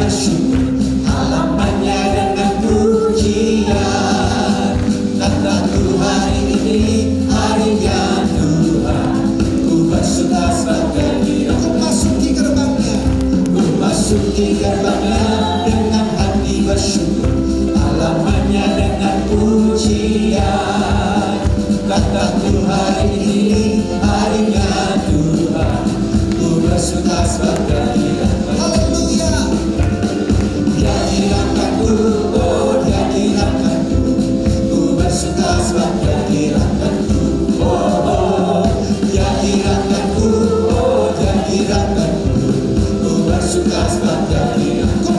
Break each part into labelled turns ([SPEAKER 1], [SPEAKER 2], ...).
[SPEAKER 1] bersyukur, halamannya dengan pujian. Kataku hari ini harinya Tuhan, ku bersuka sebagai dia. Ku masuki gerbangnya, ku masuki gerbangnya dengan hati bersyukur, halamannya dengan pujian. Kataku hari ini harinya Tuhan, ku bersuka sebagai dia. Haleluya. Dia kirakaku, oh dia kirakaku, ku bersuka sebagai kirakaku. Oh dia kirakaku, oh dia kirakaku, ku bersuka sebagai dia. Ku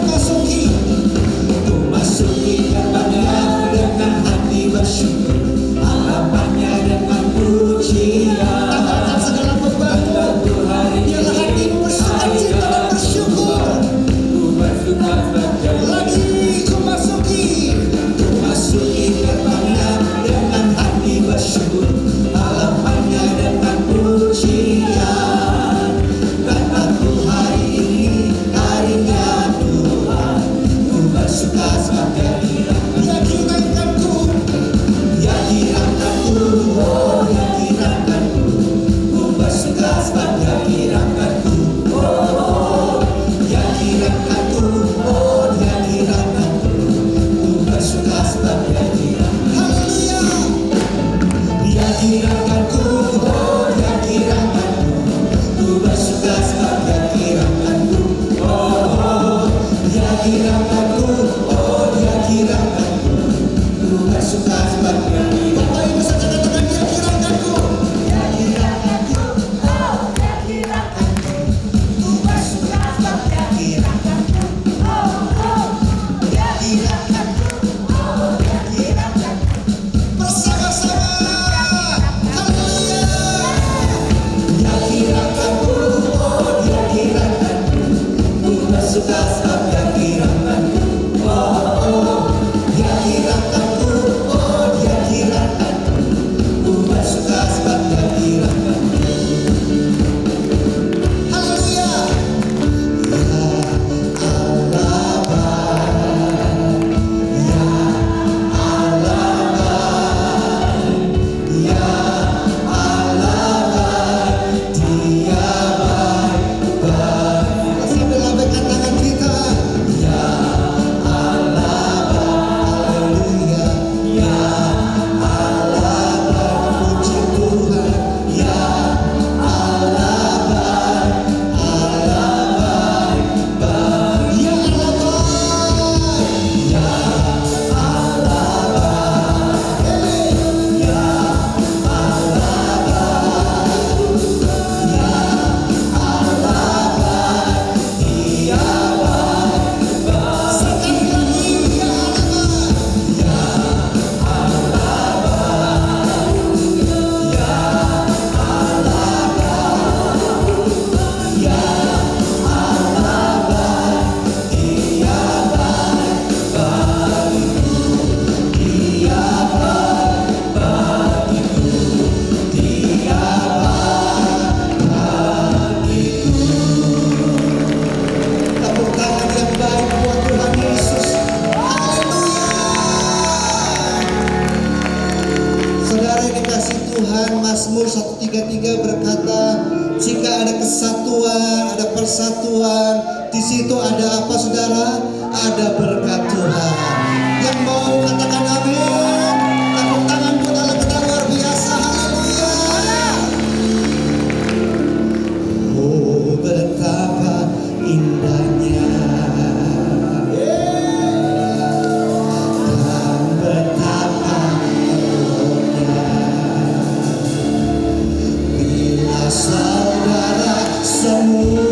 [SPEAKER 1] masuki gerbangnya dengan hati bersyukur, halamannya dengan pujian. Katakan segala bebanmu, biarlah hatimu bersuka cita dan bersyukur. Ku bersuka sebagai lagi, ku masuki gerbangnya dengan hati bersyukur, halamannya dengan pujian. Kataku hari ini harinya Tuhan, ku bersuka sebagai dia. Dia kirakaku, dia kirakaku, oh dia kirakaku, ku bersuka sebagai kirakaku. Oh dia kirakaku, oh dia kirakaku, ku bersuka sebagai dia. Haleluya. Dia kirakaku, oh dia kirakaku, ku bersuka sebagai kirakaku. Oh dia kirakaku, oh dia kirakaku, ku bersuka sebagai dia. Bapak Ibu saja katakan dia kirakaku. Dia kirakaku, oh dia kirakaku, ku bersuka sebagai kirakaku. Oh dia kirakaku, oh dia kirakaku. Bersama-sama. Haleluya. Dia kirakaku, oh dia kirakaku, ku bersuka sebagai kirakaku. Oh dia kirakaku, oh dia kirakaku, ku bersuka sebagai kirakaku. Haleluya. Ya Allah baik, ya Allah baik, ya Allah baik, dia baik-baik. Sambil lambaikan tangan kita. Ya Allah baik, haleluya. Ya Allah baik, puji Tuhan. Ya Allah baik, Allah baik-baik. Ya Allah baik, ya Allah baik, ya Allah baik, ya Allah baik, dia baik-baik. Sekali lagi, ya Allah baik, ya Allah baik, ya Allah baik, dia baik-baik, dia baik-bagiku, dia baik-bagiku. Tepuk tangan yang baik buat Tuhan Yesus. Haleluya. Saudara yang dikasih Tuhan, Mazmur 133 berkata, jika ada kesatuan, ada persatuan, di situ ada apa saudara? Ada berkat Tuhan. Yang mau katakan amin. Tepuk tangan buat Allah kita luar biasa. Haleluya. Oh betapa indahnya dan betapa indah bila saudara semua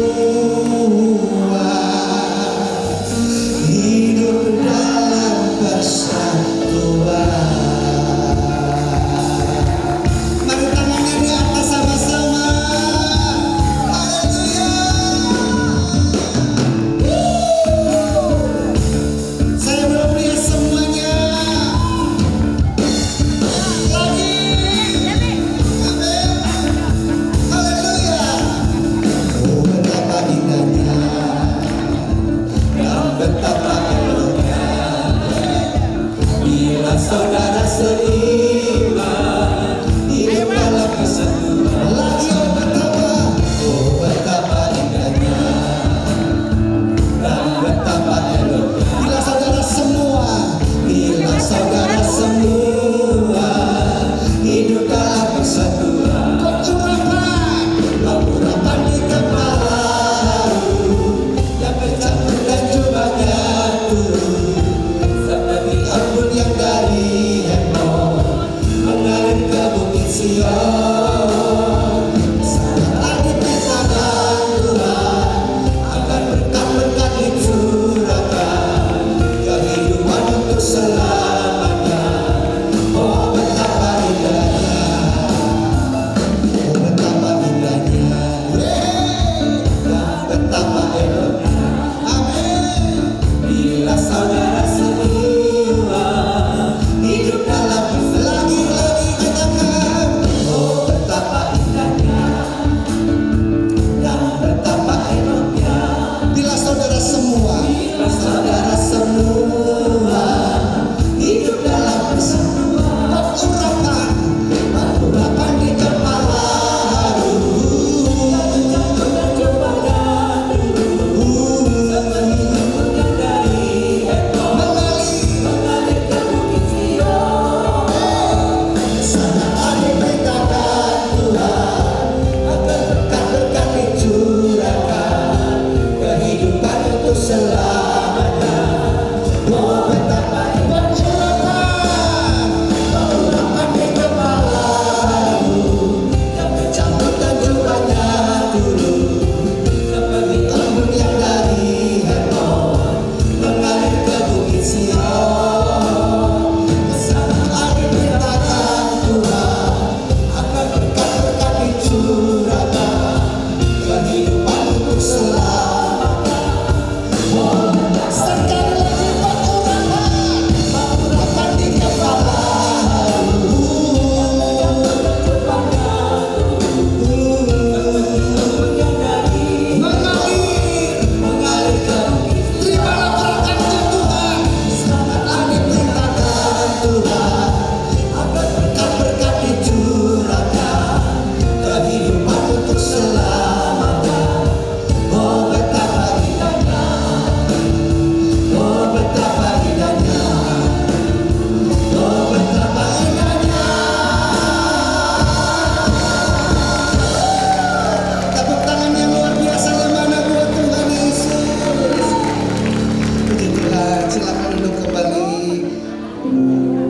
[SPEAKER 1] silakan duduk kembali.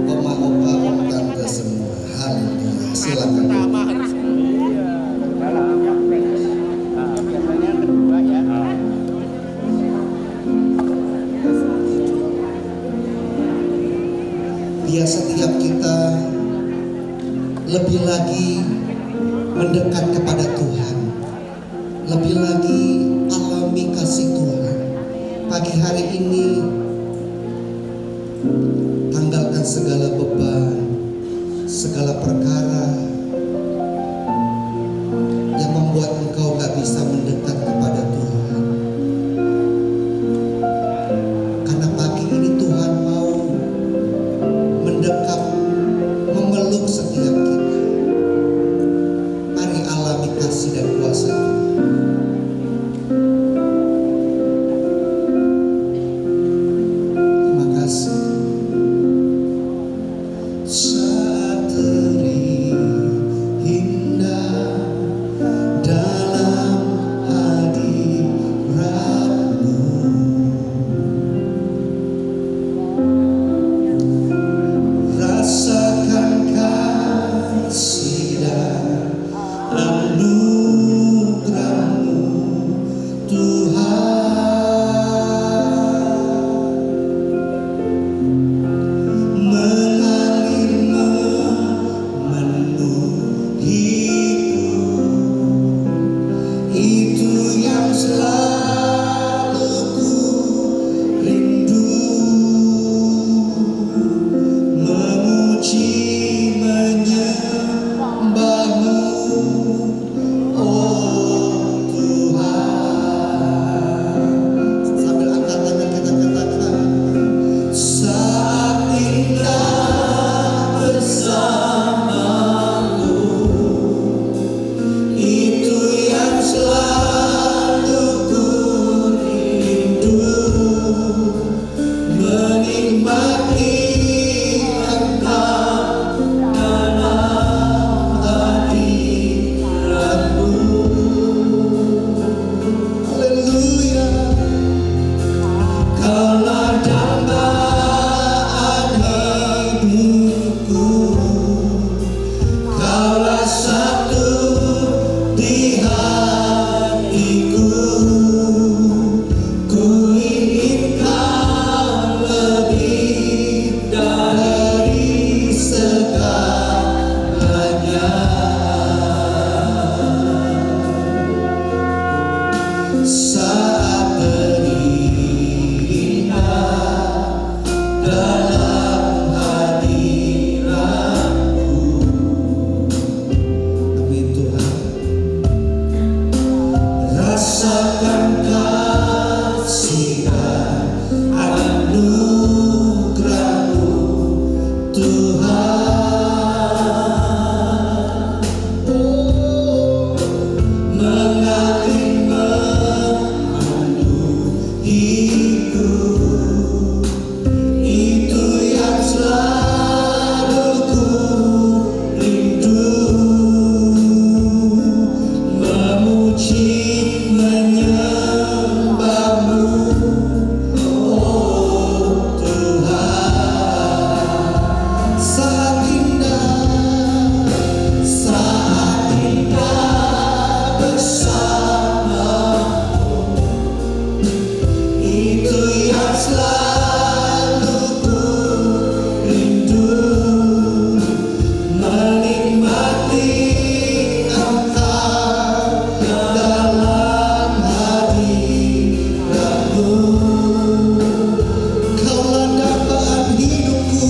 [SPEAKER 1] Oma, opa, om, tante semua. Haleluya. Silakan. Biar setiap kita lebih lagi mendekat kepada Tuhan, lebih lagi alami kasih Tuhan. Pagi hari ini tanggalkan segala beban, segala perkara yang membuat engkau gak bisa mendekat kepada Tuhan. Karena pagi ini Tuhan mau mendekat, memeluk setiap kita. Mari alami kasih dan kuasa Tuhan. Terima kasih. Saat terik indah dalam hadirat-Mu, rasakan kasih dan anugerah-Mu Tuhan. Mengalir memenuhiku, itu yang selalu ku rindu. Memuji menyembah-Mu, oh Tuhan. Sambil angkat tangan kita katakan, saat indah bersama-Mu, itu yang selalu ku rindu. Menikmati Engkau dalam hadirat-Mu. Haleluya. Kaulah dambaan hidupku, Kaulah satu di hatiku. Ku ingin Kau lebih dari segalanya. Saat berindah dalam hadirat-Mu. Amin Tuhan. Rasakan kasih dan anugerah-Mu Tuhan. Oh, mengalir memenuhiku, itu yang selalu ku rindu. Memuji menyembah-Mu, oh Tuhan. Saat indah bersama-Mu, itu yang selalu ku rindu. Menikmati Engkau dalam hadirat-Mu. Kaulah dambaan hidupku,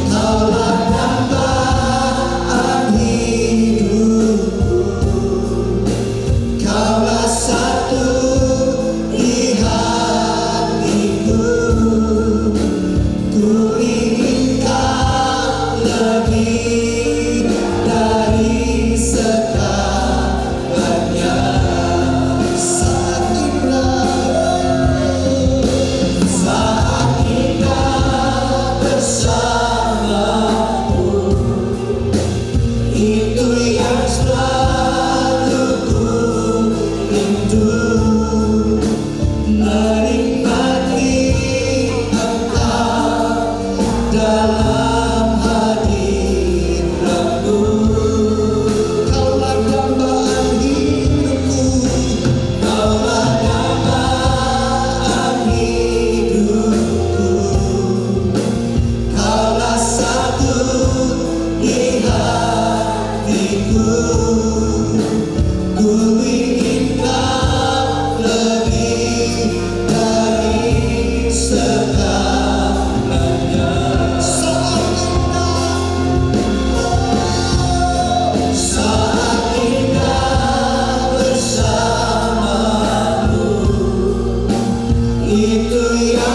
[SPEAKER 1] Kaulah dambaan hidupku. Kaulah satu di hatiku.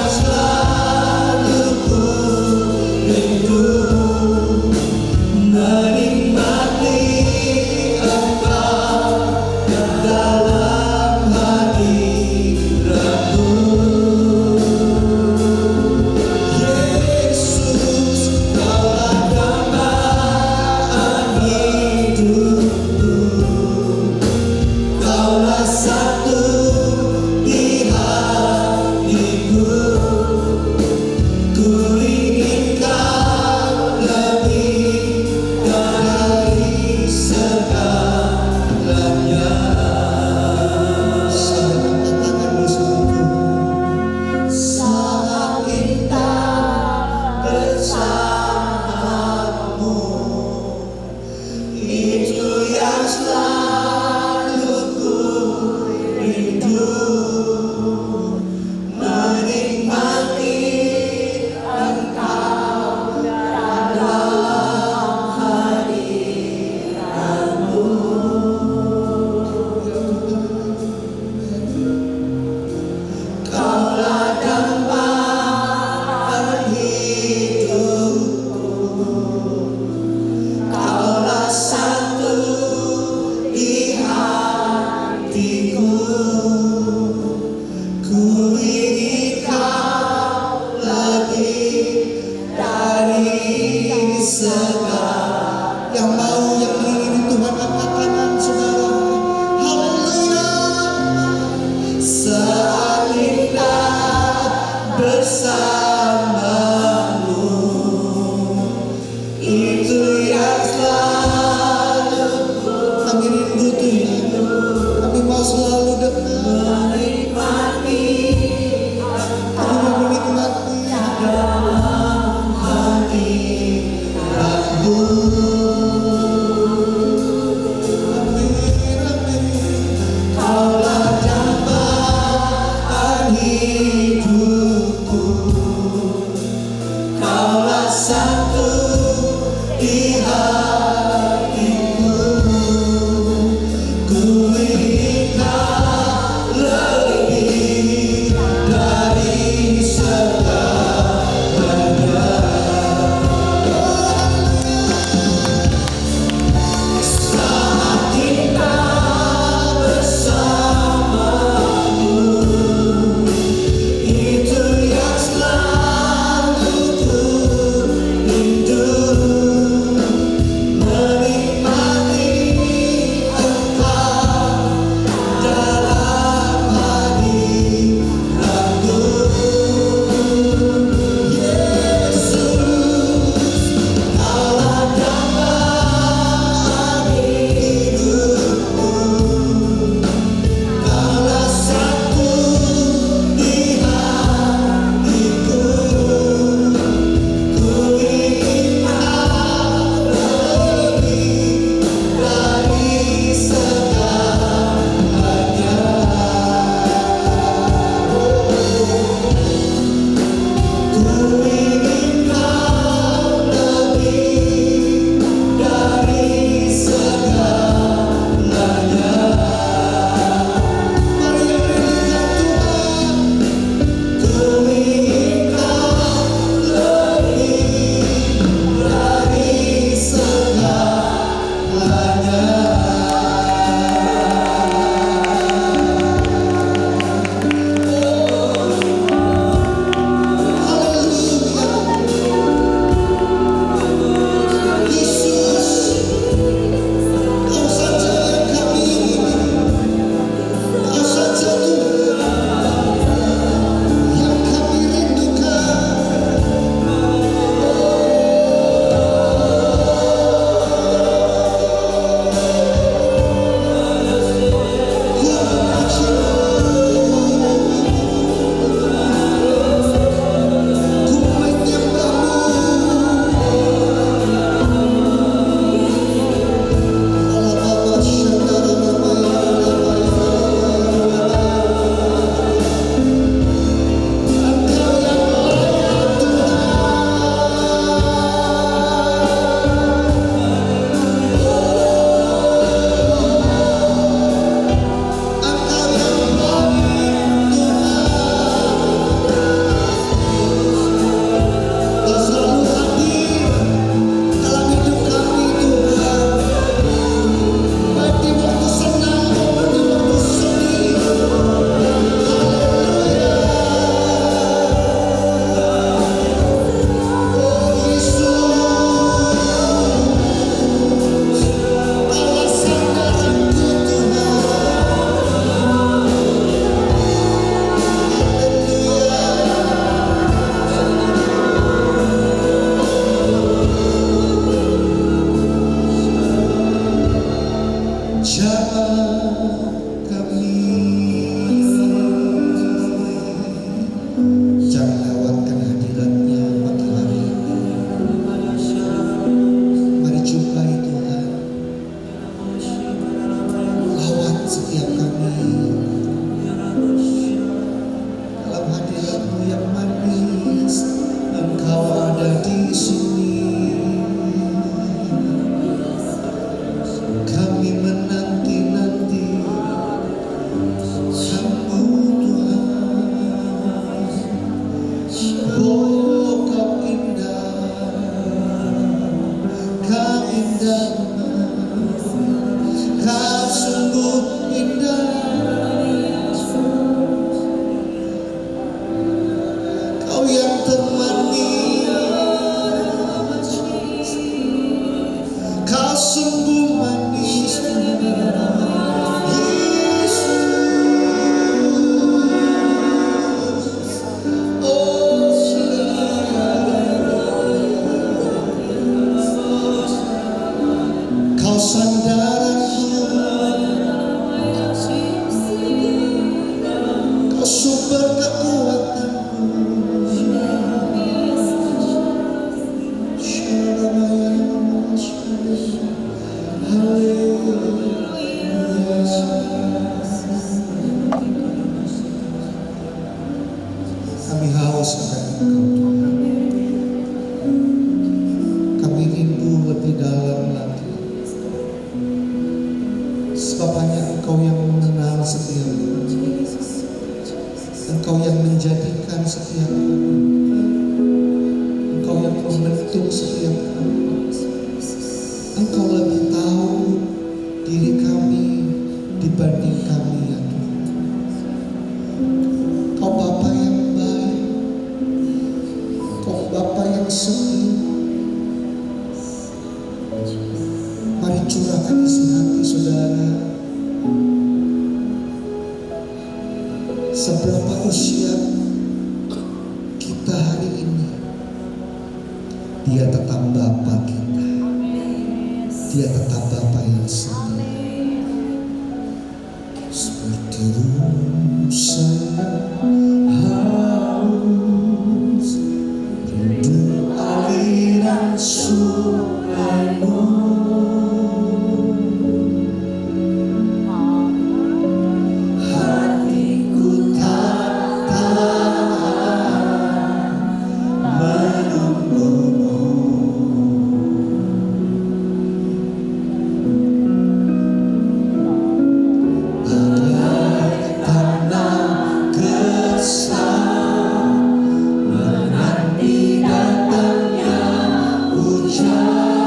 [SPEAKER 1] selalu ku rindu menikmati Engkau dalam hadiratmu. Yesus, Kaulah dambaan hidupku, Kaulah satu di hatiku. Ku ingin Kau lebih dari segalanya. Saya katakan bersamaku, saat kita bersamamu, itu yang selalu ku rindu menikmati Engkau dalam hadiratmu. Kaulah dambaan hidupku, Kaulah satu di hatiku. Ku ingin Kau lebih dari segala. Yang mau, yang mengingini Tuhan, angkat tangan saudara. Haleluya. Saat kita bersamamu, itu yang selalu kami rindu Tuhan. Kami mau selalu dekat menikmati, kami mau menikmati dalam hadiratmu. Amin, amin. Kaulah dambaan hidupku, Kaulah satu di hatiku. Ku ingin Kau lebih dari segalanya. Saat kita bersamamu, itu yang selalu ku rindu Jangan lewatkan hadirat-Nya pagi hari ini. Mari jumpai Tuhan. Lawat setiap kami dalam hadirat-Mu yang manis. Engkau ada di sini. Kami menanti-nanti Kamu Tuhan. Oh, Kau indah, Kau indah, Kau sungguh indah. Kau yang termanis, Kau sungguh manis, Yesus. Oh, Kau sandaranku, Kau sumber kekuatanku. Kami haus akan Engkau Tuhan. Kami rindu lebih dalam lagi. Sebab hanya Engkau yang mengenal setiap kami. Engkau yang menjadikan setiap kami. Engkau yang membentuk setiap kami. Engkau lebih tahu diri kami dibanding kami ya Tuhan. Kau Bapa yang baik, Kau Bapa yang setia. Mari curahkan isi hati saudara. Seberapa usia kita hari ini, Dia tetap Bapa kita. Dia tetap Bapa yang setia. Seperti rusa haus, rindu aliran sungai-Mu. Hatiku tak tahan menunggu-Mu. Menanti datangnya hujan.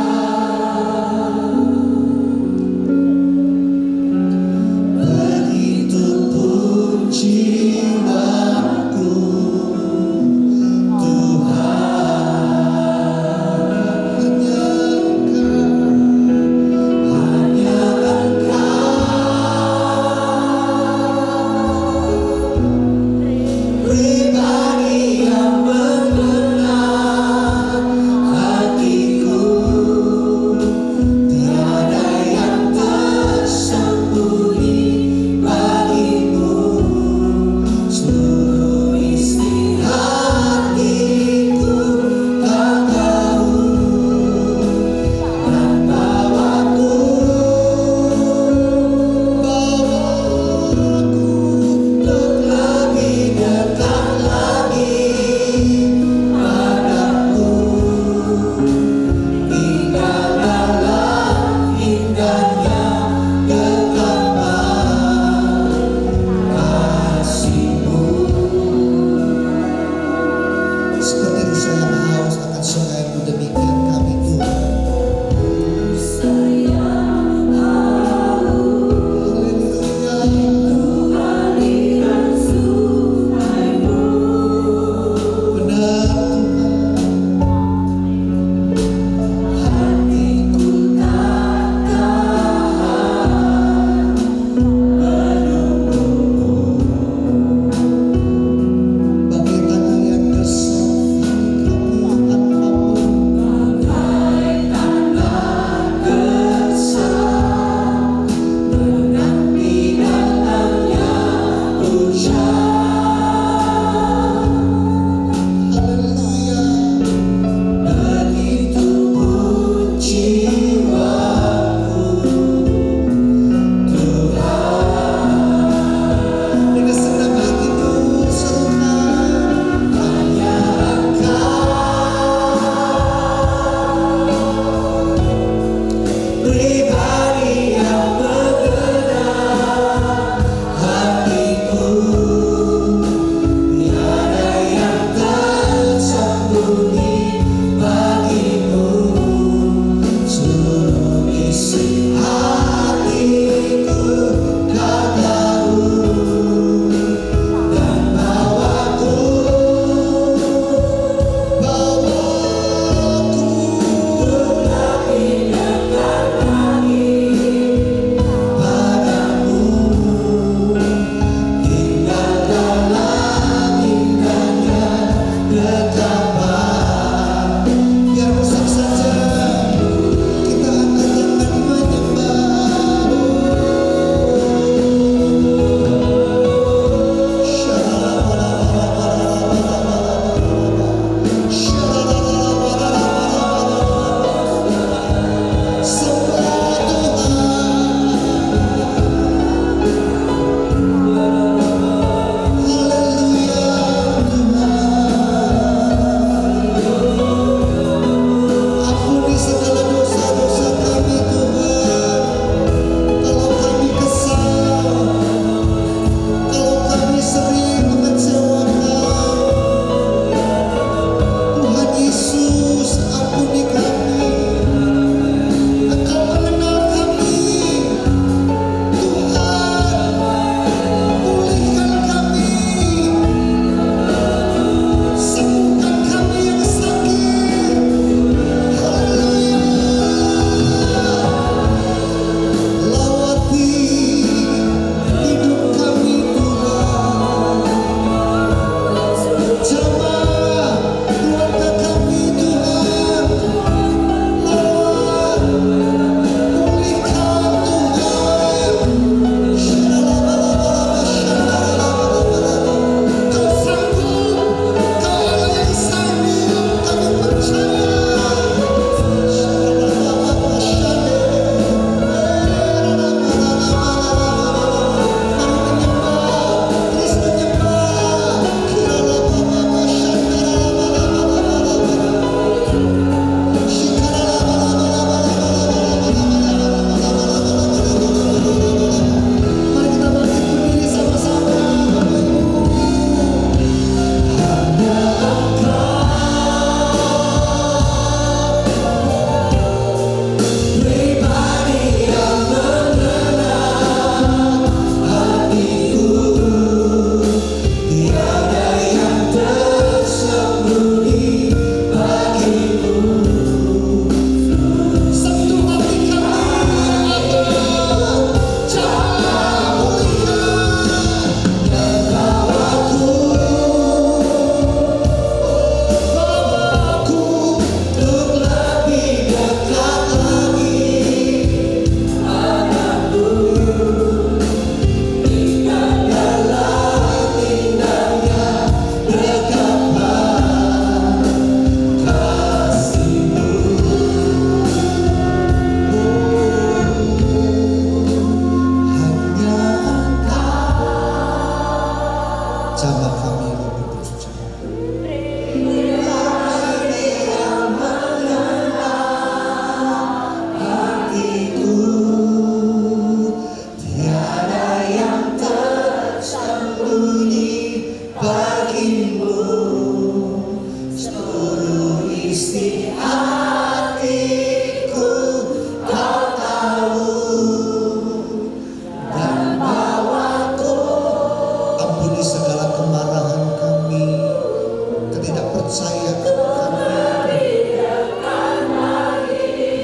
[SPEAKER 1] percayakan kami.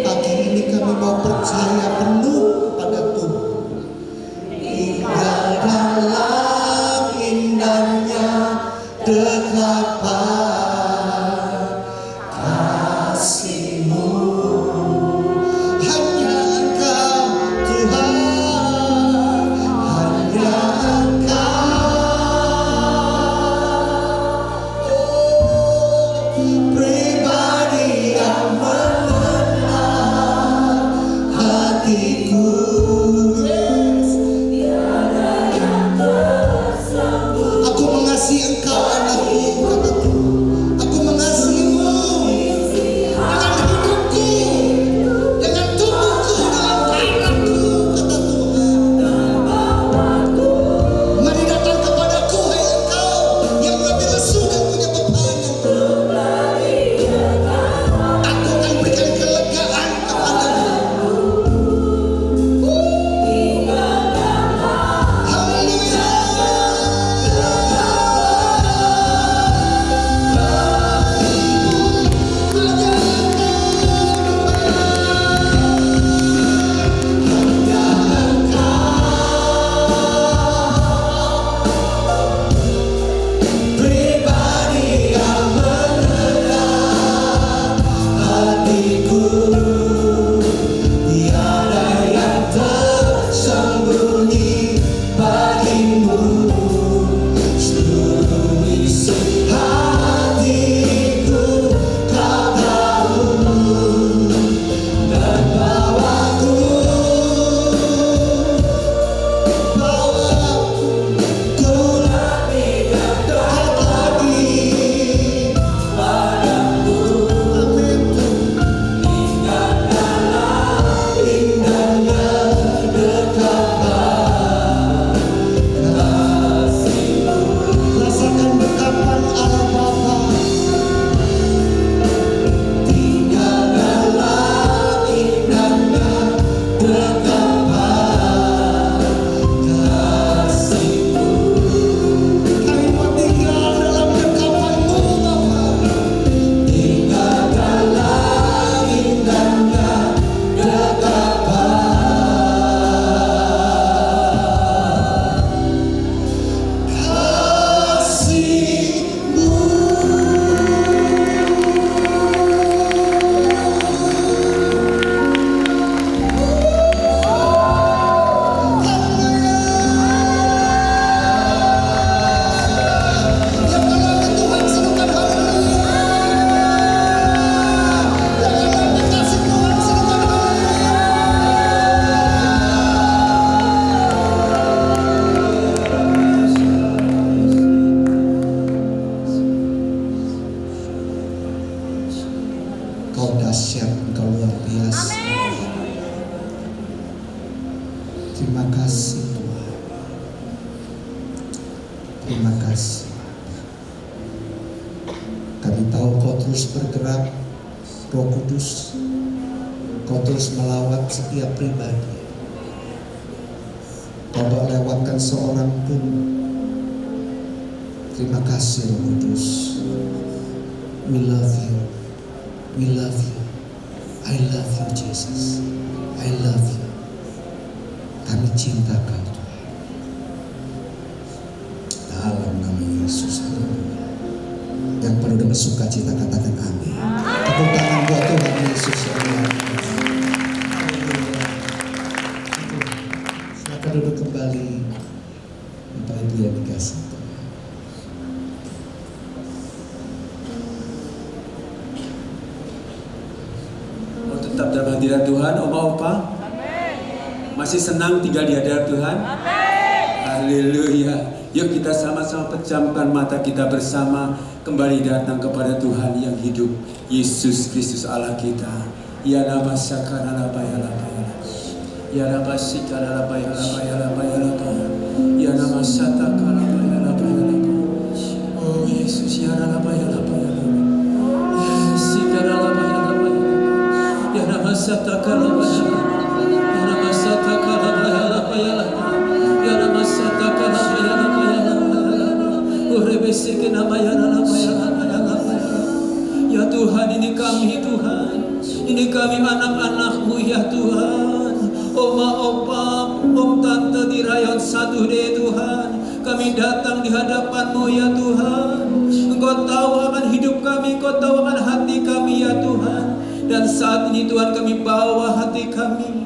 [SPEAKER 1] Pagi ini kami mau percaya penuh kepada Tuhan. Indah dalam indahnya dekapan kasih-Mu. Hanya Engkau Tuhan, hanya pribadi yang mengenal hatiku. Aku mengasihi Engkau anakku, kata Tuhan. Aku mengasihi-Mu dengan hidupku, dengan tubuhku, dengan darahku, kata Tuhan. Mari datang kepadaku, hai engkau yang lebih lesu dan punya beban. Aku akan berikan kelegaan kepadamu. Haleluya. Pribadi yang mengenal hatiku, tiada yang tersembunyi bagimu. Seluruh isi hatiku Kau tahu, dan bawaku lebih dekat lagi padamu. Amin. Ingat dalam indahnya dekapan kasih-Mu. Rasakan dekapan Allah Bapa. Tinggal dalam indahnya dekapan kasih-Mu. Kami mau tinggal dalam dekapan-Mu, Bapa. Tinggal dalam indahnya dekapan kasih-Mu. Yang menolong Tuhan serukan haleluya. Yang menolong kasih Tuhan serukan haleluya. Kau dahsyat, Engkau luar biasa. Terima kasih Tuhan. Terima kasih. Kami tahu Kau terus bergerak, Roh Kudus. Kau terus melawat setiap pribadi. Kau tak lewatkan seorang pun. Terima kasih Roh Kudus. We love you. We love you. I love you Jesus. I love you. Kami cinta Kau Tuhan. Dalam nama Yesus. Haleluya. Yang penuh dengan sukacita katakan amin. Tepuk tangan buat Tuhan Yesus. Haleluya. Silakan duduk kembali. Bapak Ibu yang dikasihi Tuhan.
[SPEAKER 2] Mau tetap dalam hadirat Tuhan, Oma-opa? Masih senang tinggal di hadirat Tuhan? Haleluya. Yuk kita sama-sama pejamkan mata kita bersama, kembali datang kepada Tuhan yang hidup, Yesus Kristus Allah kita. Ya nama sakara la bayala bayala. Ya nama sikara la bayala bayala bayala. Ya nama satakara bayala bayala. Oh Yesus, ya la bayala bayala. Ya sikara la bayala bayala. Ya nama satakara bayala. Ya nama satakara bayala bayala. Ya nama satakara bayala bayala. Oh rebesike nama ya la bayala bayala. kami Tuhan. Ini kami anak-anak-Mu ya Tuhan. Oma, opa, om, tante di rayon 1D Tuhan. Kami datang di hadapan-Mu ya Tuhan. Engkau tahu akan hidup kami, Engkau tahu akan hati kami ya Tuhan. Dan saat ini Tuhan kami bawa hati kami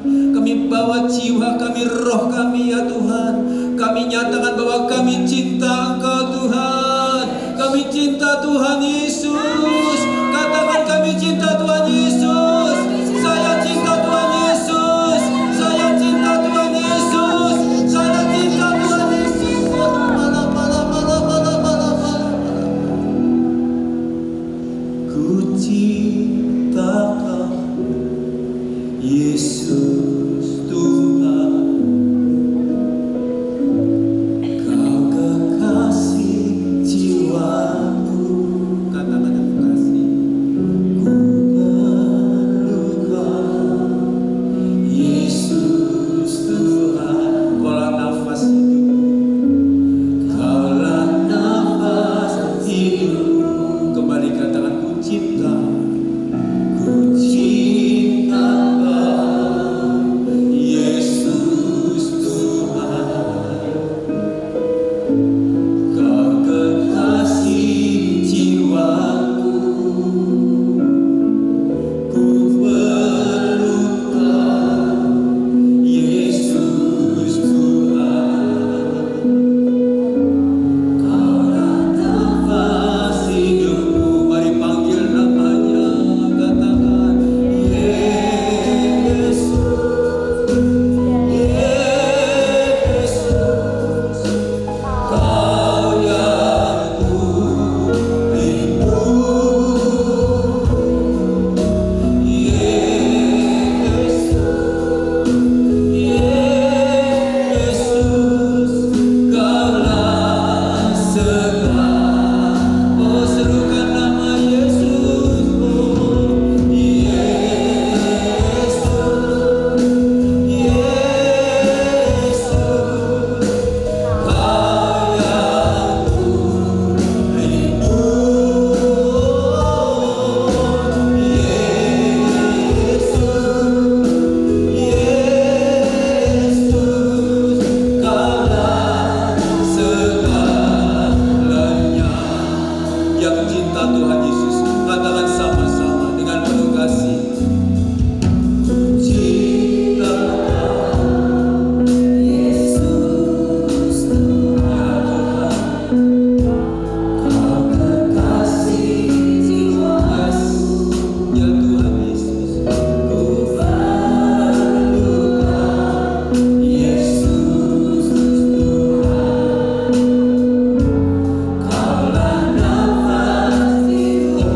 [SPEAKER 2] bawa jiwa kami, roh kami ya Tuhan. Kami nyatakan bahwa kami cinta Engkau Tuhan. Kami cinta Tuhan Yesus. Katakan kami cinta Tuhan Yesus. Saya cinta Tuhan Yesus. Saya cinta Tuhan Yesus. Saya cinta Tuhan Yesus. Ku cinta Kau Yesus Tuhan. Kau kekasih jiwaku. Katakan kekasih. Ku perlukan Yesus Tuhan. Kaulah nafas hidup. Kaulah nafas hidup. Kembali katakan ku cinta. Ku cinta Kau Yesus Tuhan. Kau kekasih jiwaku. Ku perlukan Yesus Tuhan. Kaulah nafas hidupku. Mari panggil namanya. Katakan Yesus. Yesus, Kau yang ku rindu. Yesus, Yesus, Kaulah segala. Oh, serukan nama Yesus. Oh, Yesus, Yesus, Kau yang ku rindu. Yesus, Yesus, Kaulah segalanya. Yang cinta Tuhan Yesus, katakan sama-sama dengan penuh kasih. Cinta Yesus Tuhan. Kau kekasih jiwaku. Ya Tuhan Yesus. Ku perlukan Yesus Tuhan. Kaulah nafas hidup.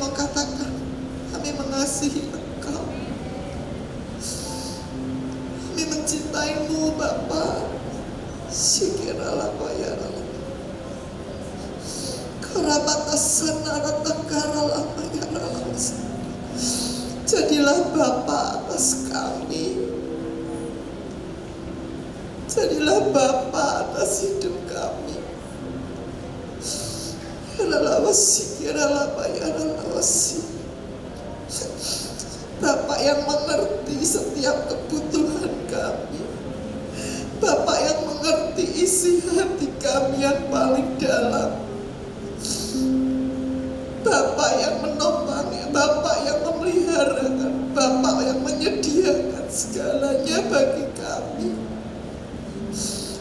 [SPEAKER 3] mau katakan, kami mengasihi Engkau. Kami mencintai-Mu Bapa. Sikiralah bayaralah. Karabatasan aratakaralah bayaralah. Jadilah Bapa atas kami. Jadilah Bapa atas hidup kami. Bapak yang mengerti setiap kebutuhan kami. Bapak yang mengerti isi hati kami yang paling dalam. Bapak yang menopang, Bapak yang memeliharakan, Bapak yang menyediakan segalanya bagi kami.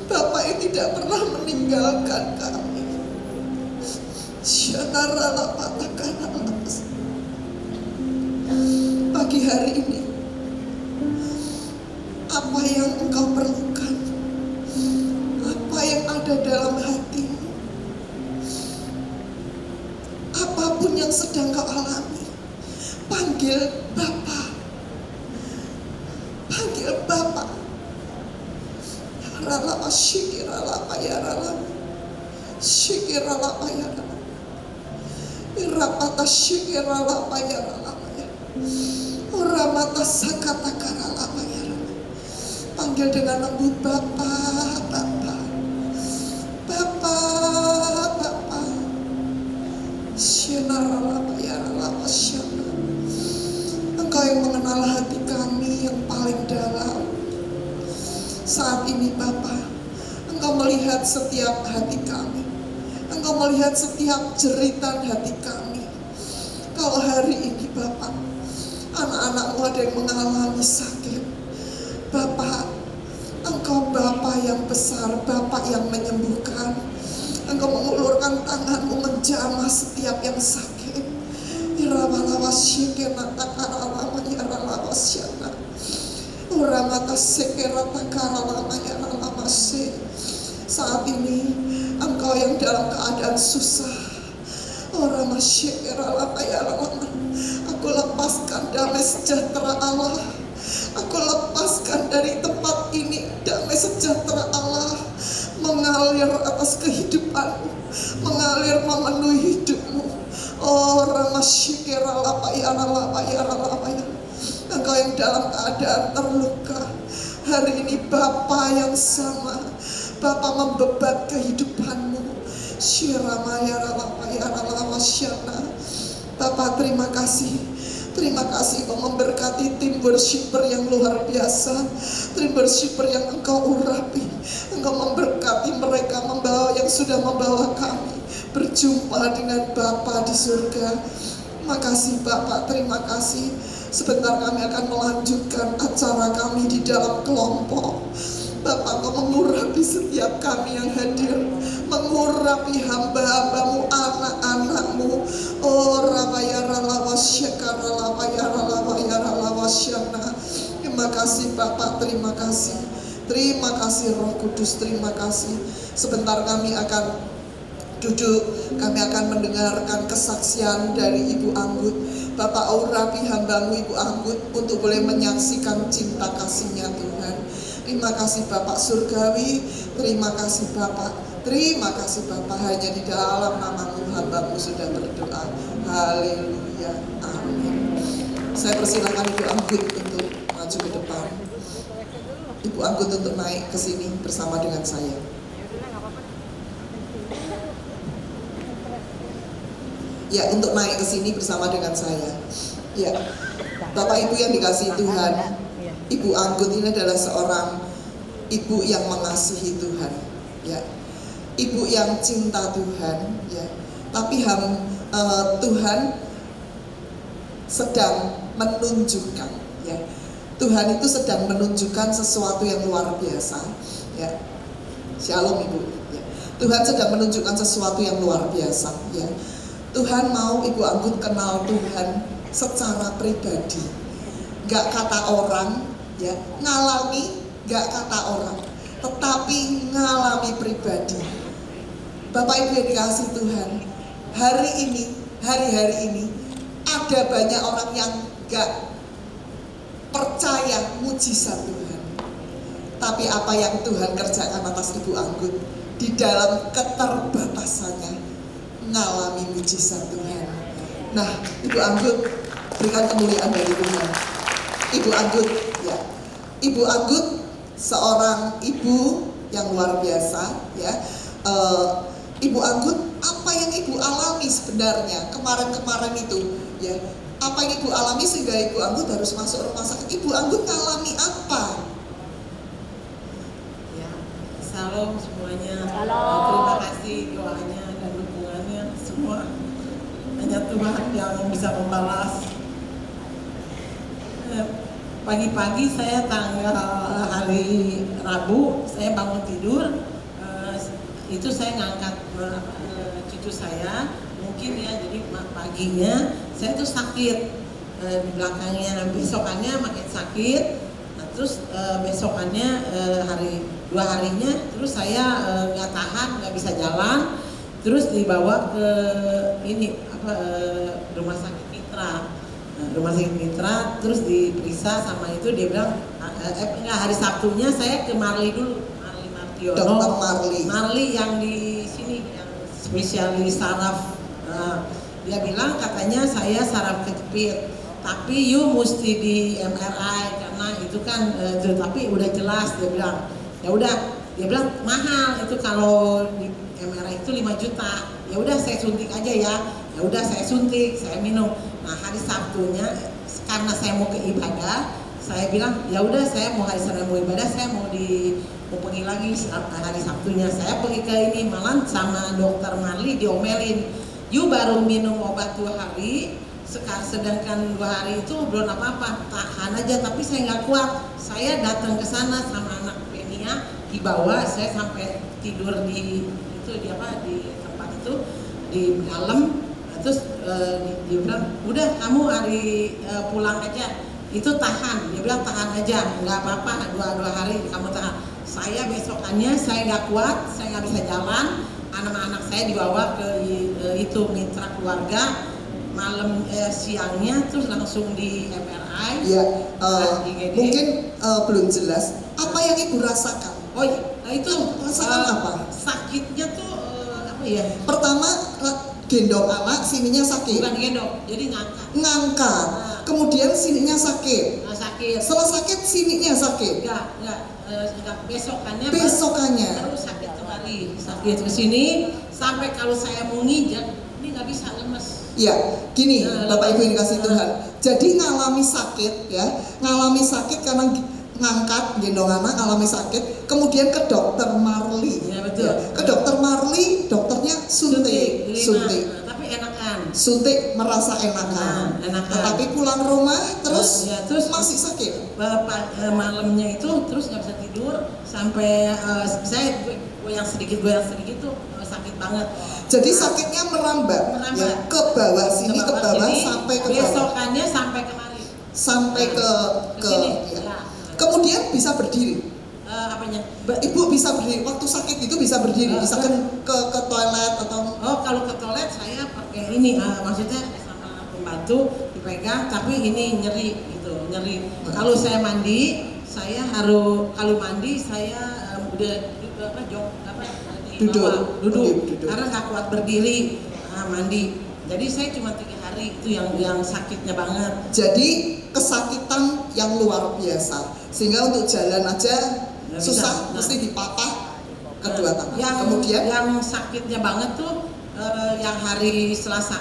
[SPEAKER 3] Bapak yang tidak pernah meninggalkan kami. Pagi hari ini, apa yang Engkau perlukan, apa yang ada dalam hatimu, apapun yang sedang kau alami, panggil Bapa. Panggil Bapa. Rala syikirala payarala. Syikirala payarala. Irapata syikirala payarala. Oramata sakata karala payarala. Panggil dengan lembut, Bapa, Bapa. Bapa, Bapa. Syinarala payarala pasyana. Engkau yang mengenal hati kami yang paling dalam. Saat ini Bapa, Engkau melihat setiap hati kami. Engkau melihat setiap jeritan hati kami. Kalau hari ini Bapa, anak-anak-Mu ada yang mengalami sakit, Bapa, Engkau Bapa yang besar, Bapa yang menyembuhkan. Engkau mengulurkan tangan-Mu menjamah setiap yang sakit. Saat ini Engkau yang dalam keadaan susah, aku lepaskan damai sejahtera Allah. Aku lepaskan dari tempat ini damai sejahtera Allah mengalir atas kehidupanmu, mengalir memenuhi hidupmu. Engkau yang dalam keadaan terluka, hari ini Bapa yang sama, Bapa membebat kehidupanmu. Bapa, terima kasih. Terima kasih Engkau memberkati tim worshiper yang luar biasa, tim worshiper yang Engkau urapi. Engkau memberkati mereka membawa yang sudah membawa kami berjumpa dengan Bapa di surga. Makasih Bapak, terima kasih. Sebentar kami akan melanjutkan acara kami di dalam kelompok. Bapak, Engkau mengurapi setiap kami yang hadir, mengurapi hamba-hambamu, anak-anakmu. Terima kasih Bapak, terima kasih. Terima kasih Roh Kudus, terima kasih. Sebentar kami akan duduk, kami akan mendengarkan kesaksian dari Ibu Anggut. Bapak urapi hamba-Mu Ibu Anggut untuk boleh menyaksikan cinta kasih-Nya Tuhan. Terima kasih Bapak Surgawi, terima kasih Bapak, terima kasih Bapak. Hanya di dalam nama-Mu hamba-Mu sudah berdoa. Haleluya, amin. Saya persilakan Ibu Anggut untuk maju ke depan. Ibu Anggut untuk naik ke sini bersama dengan saya. Ya, untuk naik ke sini bersama dengan saya. Ya, Bapak Ibu yang dikasihi Tuhan, Ibu Anggut ini adalah seorang ibu yang mengasihi Tuhan. Ya, ibu yang cinta Tuhan. Ya, tapi Tuhan sedang menunjukkan. Ya, Tuhan itu sedang menunjukkan sesuatu yang luar biasa. Ya, Shalom Ibu. Ya, Tuhan sedang menunjukkan sesuatu yang luar biasa. Ya. Tuhan mau Ibu Anggut kenal Tuhan secara pribadi, gak kata orang, ya, ngalami gak kata orang, tetapi ngalami pribadi. Bapak Ibu yang dikasih Tuhan, hari-hari ini ada banyak orang yang gak percaya mujizat Tuhan. Tapi apa yang Tuhan kerjakan atas Ibu Anggun di dalam keterbatasannya mengalami mujizat Tuhan. Nah, Ibu Anggun, berikan kemuliaan dari Tuhan. Ibu Anggun, ya. Ibu Anggun seorang ibu yang luar biasa, ya. Ibu Anggun, apa yang Ibu alami sebenarnya kemarin-kemarin itu, ya? Apa yang Ibu alami sehingga Ibu Anggun harus masuk rumah sakit? Ibu Anggun ngalami apa?
[SPEAKER 4] Ya, salam semuanya.
[SPEAKER 5] Salam.
[SPEAKER 4] Terima kasih doanya dan dukungannya semua. Hanya Tuhan yang bisa membalas. Pagi-pagi saya tanggal hari Rabu, saya bangun tidur, itu saya ngangkat cucu saya, mungkin ya, jadi paginya saya tuh sakit, di belakangnya, besokannya makin sakit, nah, terus besokannya dua harinya, terus saya nggak tahan, nggak bisa jalan, terus dibawa ke rumah sakit Mitra, terus diperiksa sama itu, dia bilang enggak, hari Sabtunya saya ke Marli dulu, Marli Martiono,
[SPEAKER 3] Dokter Marli.
[SPEAKER 4] Marli yang di sini, yang spesialis saraf. Dia bilang katanya saya saraf kejepit, tapi you mesti di MRI karena itu kan tapi udah jelas, dia bilang. Ya udah, dia bilang mahal itu, kalau di MRI itu 5 juta. Ya udah saya suntik aja ya. Ya udah saya suntik, saya minum. Nah, hari Sabtunya karena saya mau ke ibadah, saya bilang ya udah, saya mau hari Senin mau ibadah, saya mau pergi lagi hari Sabtunya. Saya pergi ke ini, malam sama dokter Marli diomelin, you baru minum obat 2 hari, sedangkan 2 hari itu belum apa-apa, tahan aja. Tapi saya nggak kuat, saya datang ke sana sama anak Penia, dibawa, saya sampai tidur di tempat itu di dalam. Terus dia bilang udah kamu hari pulang aja, itu tahan. Dia bilang tahan aja, nggak apa-apa, 2 hari kamu tahan. Saya besokannya saya nggak kuat, saya nggak bisa jalan. Anak-anak saya dibawa ke itu mitra keluarga, malam siangnya terus langsung di MRI.
[SPEAKER 3] Ya,
[SPEAKER 4] IGD.
[SPEAKER 3] mungkin belum jelas apa yang Ibu rasakan.
[SPEAKER 4] Oh iya, nah itu
[SPEAKER 3] Rasakan apa?
[SPEAKER 4] Sakitnya tuh apa ya?
[SPEAKER 3] Pertama gendong anak, sininya sakit.
[SPEAKER 4] Bukan gendong, jadi ngangkat.
[SPEAKER 3] Ngangkat. Kemudian sininya sakit.
[SPEAKER 4] Nah, sakit.
[SPEAKER 3] Setelah sakit sininya sakit.
[SPEAKER 4] Enggak, besokannya.
[SPEAKER 3] Besokannya.
[SPEAKER 4] Baru sakit kembali, sakit ke sini sampai kalau saya mau nginjek ini nggak bisa, lemes.
[SPEAKER 3] Ya, gini, Bapak Ibu yang dikasih
[SPEAKER 4] Nah.
[SPEAKER 3] Tuhan. Jadi ngalami sakit, ya, ngalami sakit karena ngangkat gendong anak, ngalami sakit. Kemudian ke dokter Marli.
[SPEAKER 4] Ya, betul.
[SPEAKER 3] Ke dokter Marli, dokternya suntik.
[SPEAKER 4] Nah, tapi enakan.
[SPEAKER 3] Suntik merasa enakan.
[SPEAKER 4] Enakan.
[SPEAKER 3] Tapi pulang rumah terus,
[SPEAKER 4] Ya, terus
[SPEAKER 3] masih sakit.
[SPEAKER 4] malamnya itu terus nggak bisa tidur sampai saya goyang sedikit tuh sakit banget.
[SPEAKER 3] Jadi sakitnya merambat. Ya, ke bawah sini, ke bawah
[SPEAKER 4] Jadi,
[SPEAKER 3] sampai ke bawah.
[SPEAKER 4] besokannya sampai kemari.
[SPEAKER 3] Sampai ke
[SPEAKER 4] sini.
[SPEAKER 3] ya.
[SPEAKER 4] Ya.
[SPEAKER 3] Kemudian bisa berdiri.
[SPEAKER 4] Apanya?
[SPEAKER 3] Ibu bisa berdiri, waktu sakit itu bisa berdiri, bisa ke toilet atau
[SPEAKER 4] Oh, kalau ke toilet saya pakai ini, maksudnya sama pembantu dipegang, tapi ini nyeri gitu, nyeri. Kalau saya mandi, saya harus udah duduk, karena nggak kuat berdiri, mandi. Jadi saya cuma 3 hari itu yang sakitnya banget.
[SPEAKER 3] jadi kesakitan yang luar biasa, sehingga untuk jalan aja
[SPEAKER 4] Nggak
[SPEAKER 3] susah,
[SPEAKER 4] bisa.
[SPEAKER 3] mesti dipatah kedua tangan.
[SPEAKER 4] Yang
[SPEAKER 3] Kemudian
[SPEAKER 4] yang sakitnya banget tuh yang hari Selasa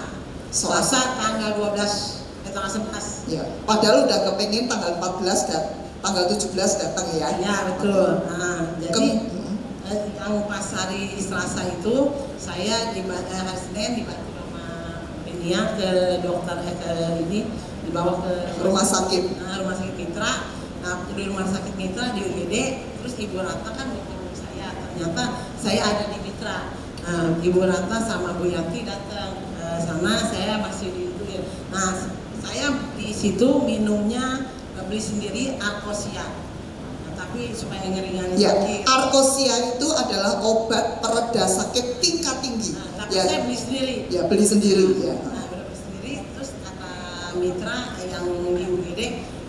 [SPEAKER 4] tanggal 12 tanggal 11.
[SPEAKER 3] ya, padahal udah kepengen tanggal 14 dan tanggal 17 datang ya.
[SPEAKER 4] Ya betul. Nah, jadi
[SPEAKER 3] Kem-
[SPEAKER 4] yang pas hari Selasa itu saya hari Senin dibantu sama Benia ke dokter dibawa ke
[SPEAKER 3] Rumah sakit.
[SPEAKER 4] Rumah sakit Mitra. Nah, di rumah sakit Mitra di UGD, terus Ibu Rata kan bertemu saya. Ternyata saya ada di Mitra. Nah, Ibu Rata sama Bu Yanti datang sana, saya masih di itu ya. Nah, saya di situ minumnya beli sendiri Arkosia. Nah, tapi supaya ngeringanin
[SPEAKER 3] Ya,
[SPEAKER 4] sakit.
[SPEAKER 3] Arkosia itu adalah obat pereda sakit tingkat tinggi.
[SPEAKER 4] Nah, tapi
[SPEAKER 3] Ya,
[SPEAKER 4] saya beli sendiri.
[SPEAKER 3] ya beli sendiri ya.
[SPEAKER 4] Nah, beli sendiri, terus kata mitra yang di UGD,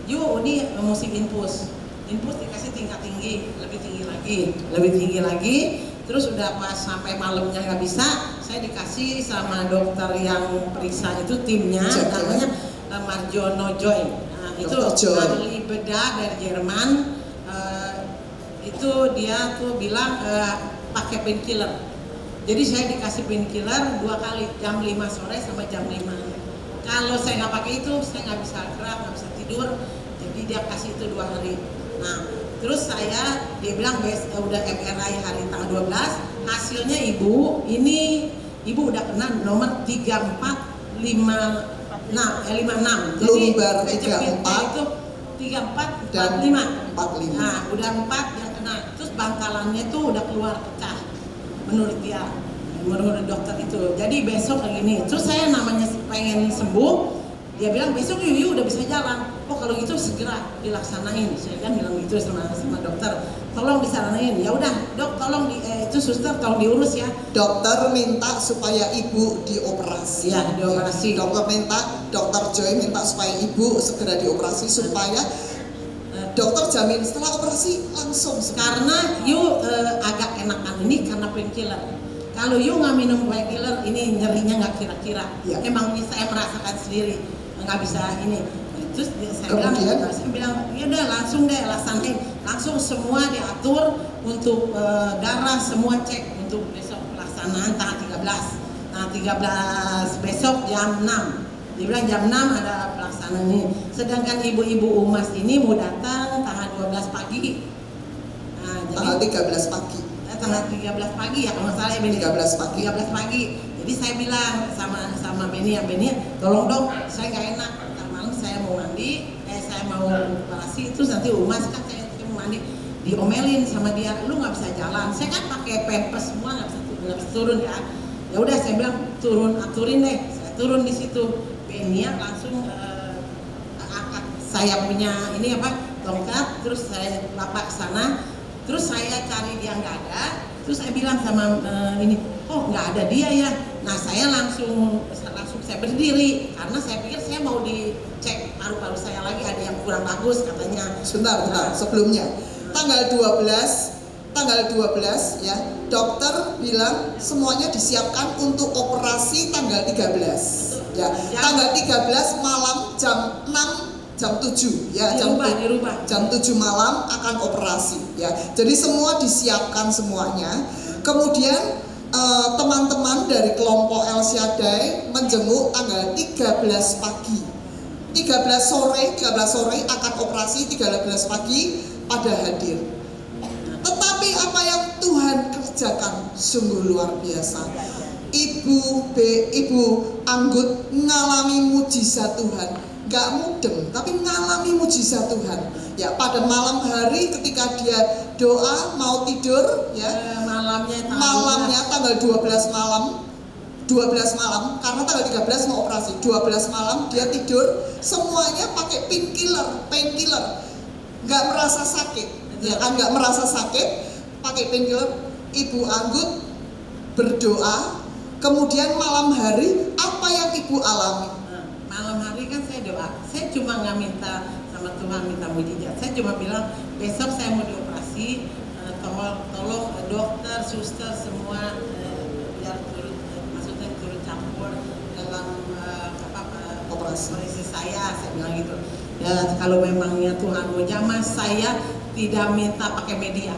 [SPEAKER 4] yuk ini mesti infus dikasih tingkat tinggi, lebih tinggi lagi. Terus udah pas sampai malamnya nggak bisa, saya dikasih sama dokter yang periksa itu timnya, namanya Marjono Joy. Nah, itu ahli bedah dari Jerman. Itu dia tuh bilang pakai painkiller. Jadi saya dikasih painkiller 2 kali, jam 5 sore sama jam 5. Kalau saya nggak pakai itu, saya nggak bisa gerak, nggak bisa tidur. Jadi dia kasih itu 2 hari. Nah, terus dia bilang udah MRI hari tanggal 12, hasilnya ibu udah kena nomor 3456. Jadi
[SPEAKER 3] lumbar 34
[SPEAKER 4] itu 34
[SPEAKER 3] dan
[SPEAKER 4] 45. Nah, udah 4 yang kena. Terus bangkalannya tuh udah keluar pecah. Menurut dokter itu. Jadi besok lagi nih. Terus saya namanya pengen sembuh. Dia bilang besok Yuyu udah bisa jalan. Oh kalau gitu segera dilaksanain. Saya kan bilang gitu sama dokter. Tolong disaranin. Ya udah dok, tolong itu suster tolong diurus ya.
[SPEAKER 3] Dokter minta supaya ibu dioperasi.
[SPEAKER 4] Iya, dioperasi.
[SPEAKER 3] Dokter Joy minta supaya ibu segera dioperasi supaya dokter jamin setelah operasi langsung.
[SPEAKER 4] Karena agak enakan ini karena painkiller. Kalau nggak minum painkiller ini nyerinya nggak kira-kira.
[SPEAKER 3] Ya.
[SPEAKER 4] Emang saya merasakan sendiri nggak bisa ini. Terus saya bilang ya udah langsung deh laksanain. Langsung semua diatur untuk darah semua cek untuk besok pelaksanaan tanggal 13. Nah 13 besok jam 6. Dia bilang jam 6 ada pelaksanaan ini. Sedangkan ibu-ibu Umas ini mau datang tanggal 12 pagi. Nah,
[SPEAKER 3] Tanggal 13 pagi.
[SPEAKER 4] Tanggal 13 pagi ya kalau nggak salah ya Beni.
[SPEAKER 3] 13 pagi.
[SPEAKER 4] 13 pagi. Jadi saya bilang sama Beni tolong dong saya nggak enak. Ntar malam saya mau mandi, saya mau operasi terus nanti Umas kan saya mau mandi. Diomelin sama dia, lu nggak bisa jalan. Saya kan pakai pampers semua nggak bisa turun ya. Ya udah saya bilang aturin deh. Saya turun di situ. Benia langsung angkat saya punya ini tongkat, terus saya bapak ke sana. Terus saya cari dia nggak ada, terus saya bilang sama nggak ada dia ya. Nah saya langsung saya berdiri karena saya pikir saya mau dicek paru-paru saya lagi ada yang kurang bagus katanya.
[SPEAKER 3] Sebentar, sebelumnya tanggal 12 ya, dokter bilang semuanya disiapkan untuk operasi tanggal 13 ya. Tanggal 13 malam jam 6 jam 7 ya,
[SPEAKER 4] dirubah.
[SPEAKER 3] Jam 7 malam akan operasi ya. Jadi semua disiapkan semuanya. Kemudian teman-teman dari kelompok El Shaddai menjenguk tanggal 13 pagi. 13 sore akan operasi, 13 pagi pada hadir. Tetapi apa yang Tuhan kerjakan sungguh luar biasa. Ibu Anggut ngalami mujizat Tuhan. Gak mudeng, tapi ngalami mujizat Tuhan. Ya, pada malam hari ketika dia doa mau tidur, ya, malamnya tanggal 12 malam, karena tanggal 13 mau operasi, 12 malam dia tidur, semuanya pakai painkiller, nggak merasa sakit, ya kan, nggak merasa sakit, pakai painkiller. Ibu Anggut berdoa, kemudian malam hari apa yang ibu alami?
[SPEAKER 4] Malam hari kan saya doa, saya cuma nggak minta sama Tuhan minta mujizat, saya cuma bilang besok saya mau dioperasi, tolong dokter, suster semua biar turut campur dalam operasi saya bilang gitu. Ya kalau memangnya Tuhan mau jamah, saya tidak minta pakai media,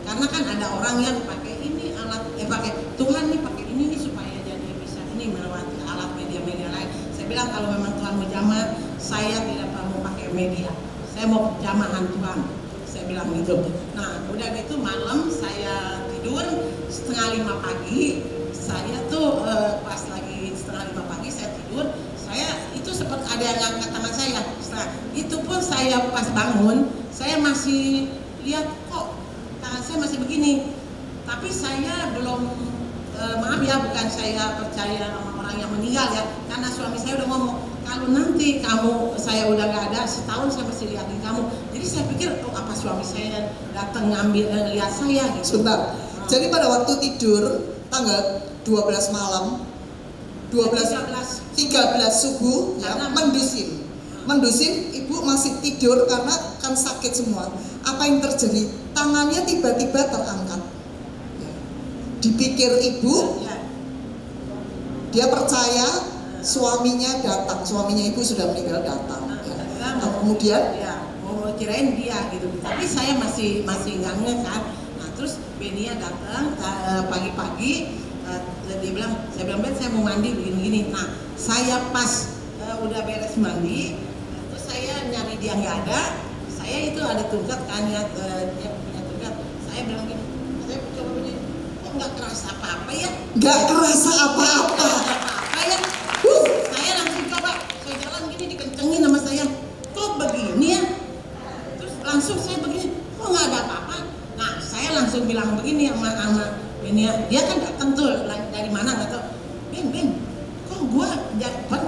[SPEAKER 4] karena kan ada orang yang pakai ini alat, pakai Tuhan nih pakai ini nih supaya jadi bisa ini melewati alat media lain. Saya bilang kalau memang Tuhan mau jamah, saya tidak mau pakai media, saya mau jamahan Tuhan, saya bilang gitu. Nah udah gitu malam saya tidur 4:30 pagi, saya tuh pas lagi 4:30 pagi saya tidur, saya itu sempat ada yang ngangkat tangan saya. Setelah itu pun saya pas bangun, saya masih lihat kok tangan saya masih begini, tapi saya belum maaf ya, bukan saya percaya sama orang yang meninggal ya, karena suami saya udah ngomong kalau nanti saya udah nggak ada setahun saya masih liatin kamu. Jadi saya pikir apa suami saya datang ngambil lihat saya gitu.
[SPEAKER 3] Sebentar. Jadi pada waktu tidur tanggal 12 malam 13 subuh ya, mendusin ibu masih tidur karena kan sakit semua. Apa yang terjadi? Tangannya tiba-tiba terangkat. Dipikir ibu, dia percaya suaminya datang, suaminya ibu sudah meninggal datang. Nah, kemudian
[SPEAKER 4] kirain dia gitu, tapi saya masih nggak ngeh kan. Nah terus Benia datang pagi-pagi, dia bilang, saya bilang Ben saya mau mandi begini-gini. Nah saya pas udah beres mandi, terus saya nyari dia nggak ada. Saya itu ada tungkat kan ya, dia punya tungkat. Saya bilang gini, saya coba begini, kok nggak kerasa apa-apa ya?
[SPEAKER 3] nggak kerasa apa-apa.
[SPEAKER 4] Ya. Saya langsung coba, saya jalan gini dikencengin sama saya, kok begini ya? Terus langsung saya begini, kok nggak ada apa-apa? Nah saya langsung bilang begini sama ini, dia kan datang tuh dari mana nggak tahu. Ben, kok gua,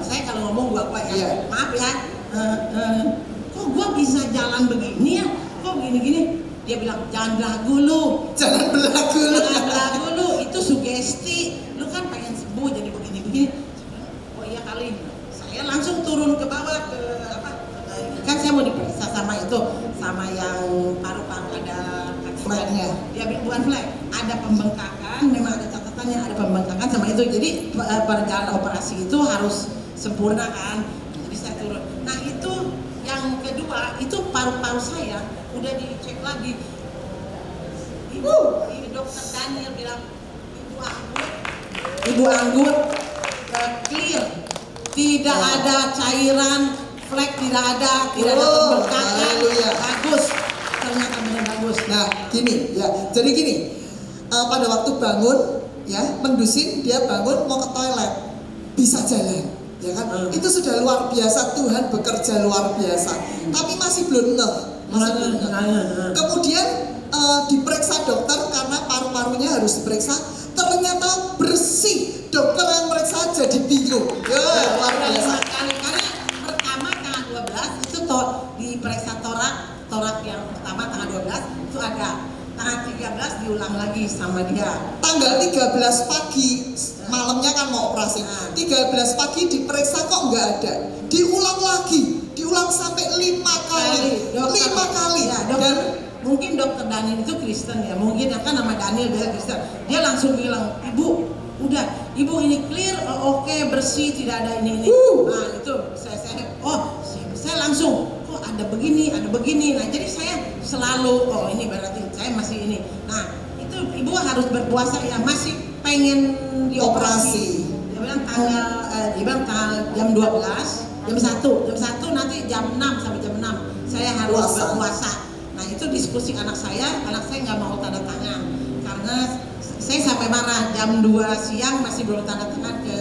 [SPEAKER 4] saya kalau ngomong gua ya, maaf ya, kok gua bisa jalan begini ya? Kok gini-gini? Dia bilang jangan belagu lu,
[SPEAKER 3] Jangan belagu
[SPEAKER 4] lu, itu sugesti, lu kan pengen sembuh jadi begini-begini. Oh iya kali, saya langsung turun ke bawah ke kan saya mau diperiksa sama yang paru-paru ada
[SPEAKER 3] flagnya.
[SPEAKER 4] Dia bilang bukan flag, ada pembengkakan, memang ada catatannya ada pembengkakan sama itu. Jadi perjalanan operasi itu harus sempurna kan. Jadi saya turun. Nah itu yang kedua itu paru-paru saya udah dicek lagi. Ibu dokter Daniel bilang ibu anggur clear, tidak ada cairan, flek tidak ada pembengkakan, bagus, ternyata benar bagus.
[SPEAKER 3] Nah gini ya, jadi gini, pada waktu bangun ya, mendusin dia bangun mau ke toilet, bisa jalan ya kan, itu sudah luar biasa, Tuhan bekerja luar biasa. Tapi masih belum ngeh. Kemudian diperiksa dokter karena paru-parunya harus diperiksa, ternyata bersih. Dokter yang meriksa jadi bingung. Ya luar biasa.
[SPEAKER 4] Karena pertama tanggal 12 itu diperiksa torak yang pertama tanggal 12 itu ada. Tanggal 13 diulang lagi sama dia.
[SPEAKER 3] Tanggal 13 pagi, malamnya kan mau operasi. 13 pagi diperiksa kok nggak ada. Diulang lagi, diulang sampai 5 kali. 5 kali.
[SPEAKER 4] Ya, dan mungkin dokter Daniel itu Kristen ya, mungkin kan nama Daniel dia Kristen. Dia langsung bilang, ibu, udah, ibu ini clear, oke, bersih, tidak ada ini. Nah itu saya langsung, kok ada begini. Nah jadi saya selalu, ini berarti saya masih ini. Nah itu ibu harus berpuasa ya, masih pengen dioperasi. Dia bilang tanggal jam 12, jam 1 nanti jam 6 sampai jam 6 saya harus berpuasa. Nah itu diskusi anak saya nggak mau tanda tangan karena saya sampai marah jam 2 siang masih belum tanda tangan ke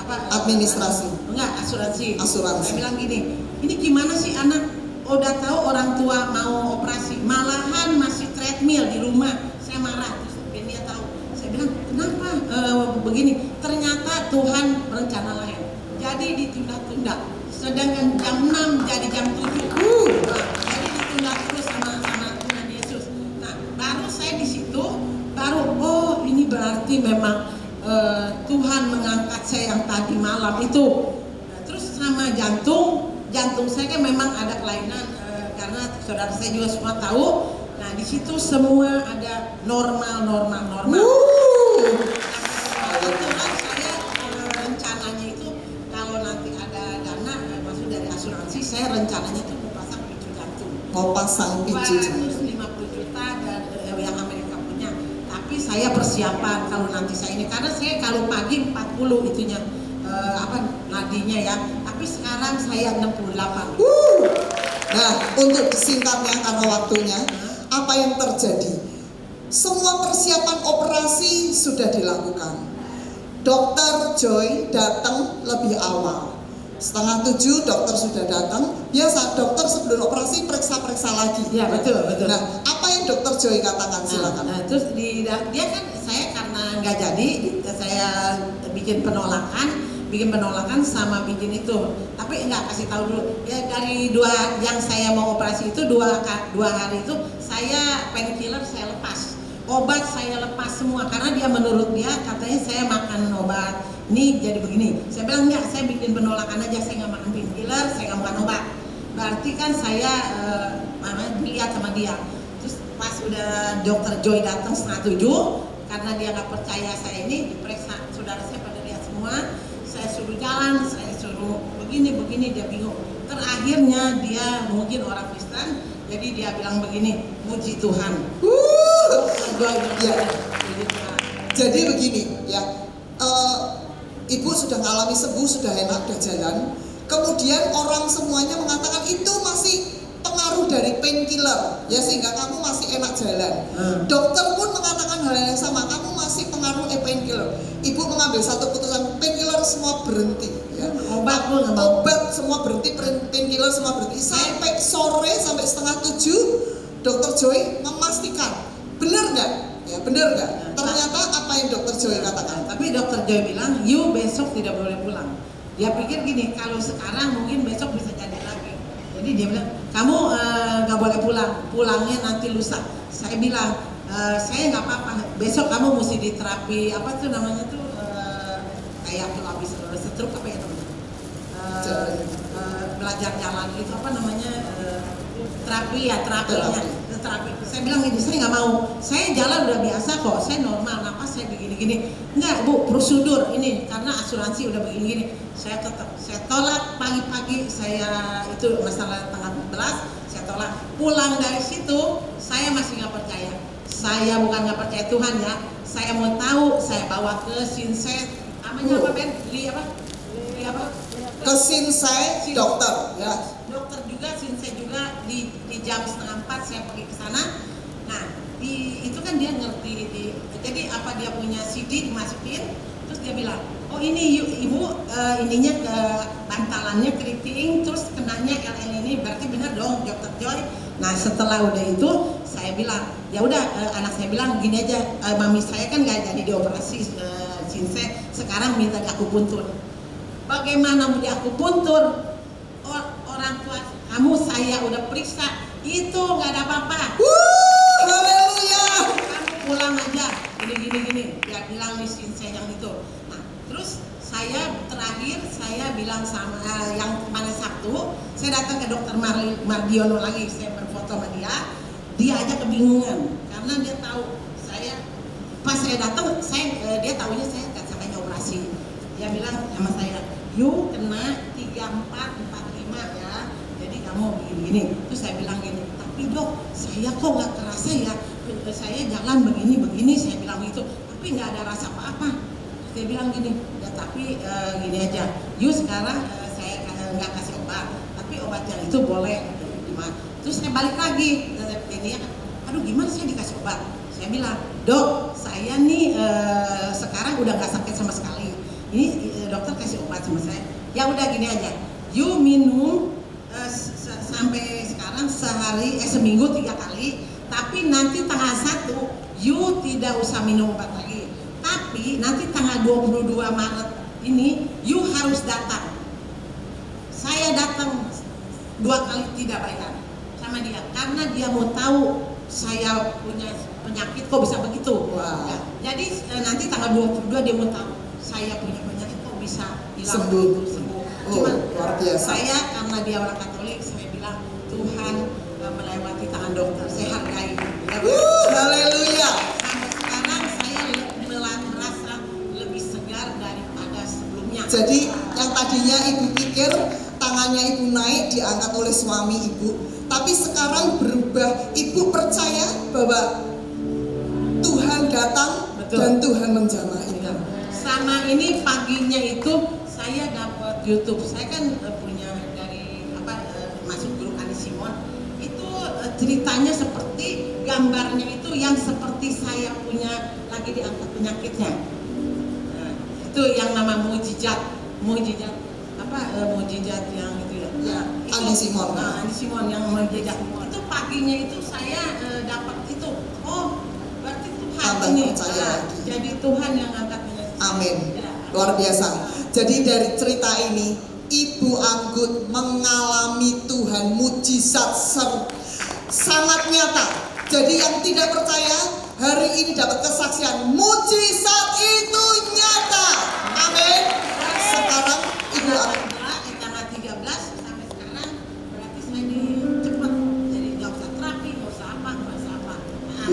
[SPEAKER 3] administrasi.
[SPEAKER 4] Enggak, asuransi.
[SPEAKER 3] Asuransi.
[SPEAKER 4] Saya bilang gini, ini gimana sih anak udah tahu orang tua mau operasi, malahan masih treadmill di rumah. Saya marah, terus dia tahu. Saya bilang, kenapa begini? Ternyata Tuhan berencana lain. Jadi ditunda-tunda. Sedangkan jam 6 jadi jam 7. Jadi ditunda terus sama Tuhan Yesus. Nah, baru saya di situ ini berarti memang Tuhan mengangkat saya yang tadi malam itu. Nah, terus sama jantung saya kan memang ada kelainan karena saudara saya juga semua tahu. Nah di situ semua ada normal. Kebetulan saya rencananya itu kalau nanti ada dana masuk dari asuransi, saya rencananya itu mau pasang picu jantung.
[SPEAKER 3] Mau pasang picu jantung.
[SPEAKER 4] 250 juta dari yang Amerika punya. Tapi saya persiapan kalau nanti saya ini, karena saya kalau pagi 40 itunya nadinya ya, tapi sekarang saya 68.
[SPEAKER 3] Nah untuk disingkatnya karena waktunya, apa yang terjadi? Semua persiapan operasi sudah dilakukan. Dokter Joy datang lebih awal, 6:30 dokter sudah datang. Biasa dokter sebelum operasi periksa lagi.
[SPEAKER 4] Ya betul.
[SPEAKER 3] Nah apa yang dokter Joy katakan, silakan.
[SPEAKER 4] Nah terus dia kan, saya karena nggak jadi, saya bikin penolakan sama bikin itu, tapi nggak kasih tahu dulu ya. Dari yang saya mau operasi itu dua hari itu saya painkiller saya lepas, obat saya lepas semua karena dia menurut dia katanya saya makan obat ini jadi begini. Saya bilang enggak, saya bikin penolakan aja, saya nggak makan painkiller, saya nggak makan obat. Berarti kan saya lihat sama dia. Terus pas udah dokter Joy datang 6:30, karena dia nggak percaya saya ini diperiksa, saudara saya pada lihat semua. Saya suruh jalan, saya suruh begini, dia bingung. Terakhirnya dia mungkin orang Kristen, jadi dia bilang begini, muji Tuhan.
[SPEAKER 3] Ya. Jadi begini ya, ibu sudah ngalami sembuh, sudah enak, sudah jalan. Kemudian orang semuanya mengatakan itu masih pengaruh dari painkiller, ya sehingga kamu masih enak jalan. Dokter pun mengatakan hal yang sama, kamu masih pengaruh painkiller. Ibu mengambil satu keputusan, painkiller semua berhenti. Ya. Obat semua berhenti, painkiller semua berhenti. Sampai sore, sampai 6:30, Dokter Joy memastikan, benar nggak? Ya benar nggak? Ternyata apa yang Dokter Joy katakan.
[SPEAKER 4] Tapi Dokter Joy bilang, you besok tidak boleh pulang. Dia pikir gini, kalau sekarang mungkin besok bisa jadi lagi. Jadi dia bilang, kamu nggak boleh pulang, pulangnya nanti lusa. Saya bilang, saya nggak apa-apa. Besok kamu mesti diterapi, apa tuh namanya tuh, kayak tuh habis stroke apa ya teman? Belajar jalan itu apa namanya? Terapi. Saya bilang ini, saya nggak mau. Saya jalan udah biasa kok, saya normal, napas saya begini-gini. Enggak bu, prosedur ini karena asuransi udah begini-gini. Saya tolak pagi-pagi, saya itu masalah tanggal 14, saya tolak. Pulang dari situ, saya masih nggak percaya. Saya bukan nggak percaya Tuhan ya. Saya mau tahu, saya bawa ke Sinsei, namanya apa Ben? Li apa?
[SPEAKER 3] Ke Sinsei dokter ya.
[SPEAKER 4] Dokter juga, Sinsei juga di jam 3:30 saya pergi ke sana. Nah, itu kan dia ngerti jadi apa dia punya CD dimasukin, terus dia bilang, oh ini ibu ininya ke bantalannya keriting, terus kenanya LL ini berarti benar dong Dokter Joy. Nah setelah udah itu saya bilang, ya udah anak saya bilang gini aja, mami saya kan nggak jadi dioperasi Sinsei, sekarang minta diakupuntur. Bagaimana mau diakupuntur? Orang tua kamu saya udah periksa, itu nggak ada apa-apa.
[SPEAKER 3] Haleluya.
[SPEAKER 4] Kamu pulang aja, gini. Dia bilang di Sinsei yang itu. Nah, terus saya terakhir saya bilang sama yang kemarin Sabtu, saya datang ke Dokter Mardiono lagi, saya berfoto sama dia. Dia aja kebingungan karena dia tahu saya pas saya datang, dia tahunya saya kan sampai operasi. Dia bilang sama saya, "You kena 3445 ya. Jadi kamu begini." Terus saya bilang gini, "Tapi dok, saya kok nggak kerasa ya. Saya jalan begini, saya bilang gitu. Tapi nggak ada rasa apa-apa." Dia bilang gini, ya tapi gini aja. You sekarang saya nggak kasih obat, tapi obat yang itu boleh gimana? Terus saya balik lagi, ini ya, aduh gimana saya dikasih obat? Saya bilang, dok, saya nih sekarang udah nggak sakit sama sekali. Ini dokter kasih obat sama saya. Ya udah gini aja, you minum sampai sekarang seminggu 3 kali. Tapi nanti tanggal 1 you tidak usah minum obat lagi. Tapi nanti tanggal 22 Maret ini you harus datang. Saya datang 2 kali tidak bayar sama dia karena dia mau tahu saya punya penyakit kok bisa begitu.
[SPEAKER 3] Wow.
[SPEAKER 4] Ya, jadi nanti tanggal 22 dia mau tahu saya punya penyakit kok bisa hilang
[SPEAKER 3] Sembuh.
[SPEAKER 4] begitu, sembuh.
[SPEAKER 3] Oh,
[SPEAKER 4] Cuman
[SPEAKER 3] luar biasa.
[SPEAKER 4] saya karena dia orang Katolik, saya bilang Tuhan melewati tangan dokter, saya hargai.
[SPEAKER 3] Haleluya.
[SPEAKER 4] Sampai sekarang saya merasa lebih segar daripada sebelumnya.
[SPEAKER 3] Jadi yang tadinya ibu pikir tangannya ibu naik diangkat oleh suami ibu, tapi sekarang berubah. Ibu percaya bahwa Tuhan datang.
[SPEAKER 4] Betul.
[SPEAKER 3] Dan Tuhan menjamah ibu.
[SPEAKER 4] Sama ini paginya itu saya dapat YouTube. Saya kan punya dari masuk grup Ani Simon. Itu ceritanya seperti gambarnya itu yang seperti saya punya lagi diangkat penyakitnya. Nah, itu yang nama mujizat yang itu ya.
[SPEAKER 3] Ya,
[SPEAKER 4] Itu,
[SPEAKER 3] Ani Simon.
[SPEAKER 4] Ani Simon yang mujizat. Itu paginya itu saya dapat itu. Oh, berarti Tuhan
[SPEAKER 3] Tambah
[SPEAKER 4] ini.
[SPEAKER 3] percaya lagi.
[SPEAKER 4] Jadi Tuhan yang angkat penyakit.
[SPEAKER 3] Amin.
[SPEAKER 4] Ya.
[SPEAKER 3] Luar biasa. Jadi dari cerita ini Ibu Anggut mengalami Tuhan mujizat sangat nyata. Jadi yang tidak percaya hari ini dapat kesaksian mujizat itu nyata. Amin.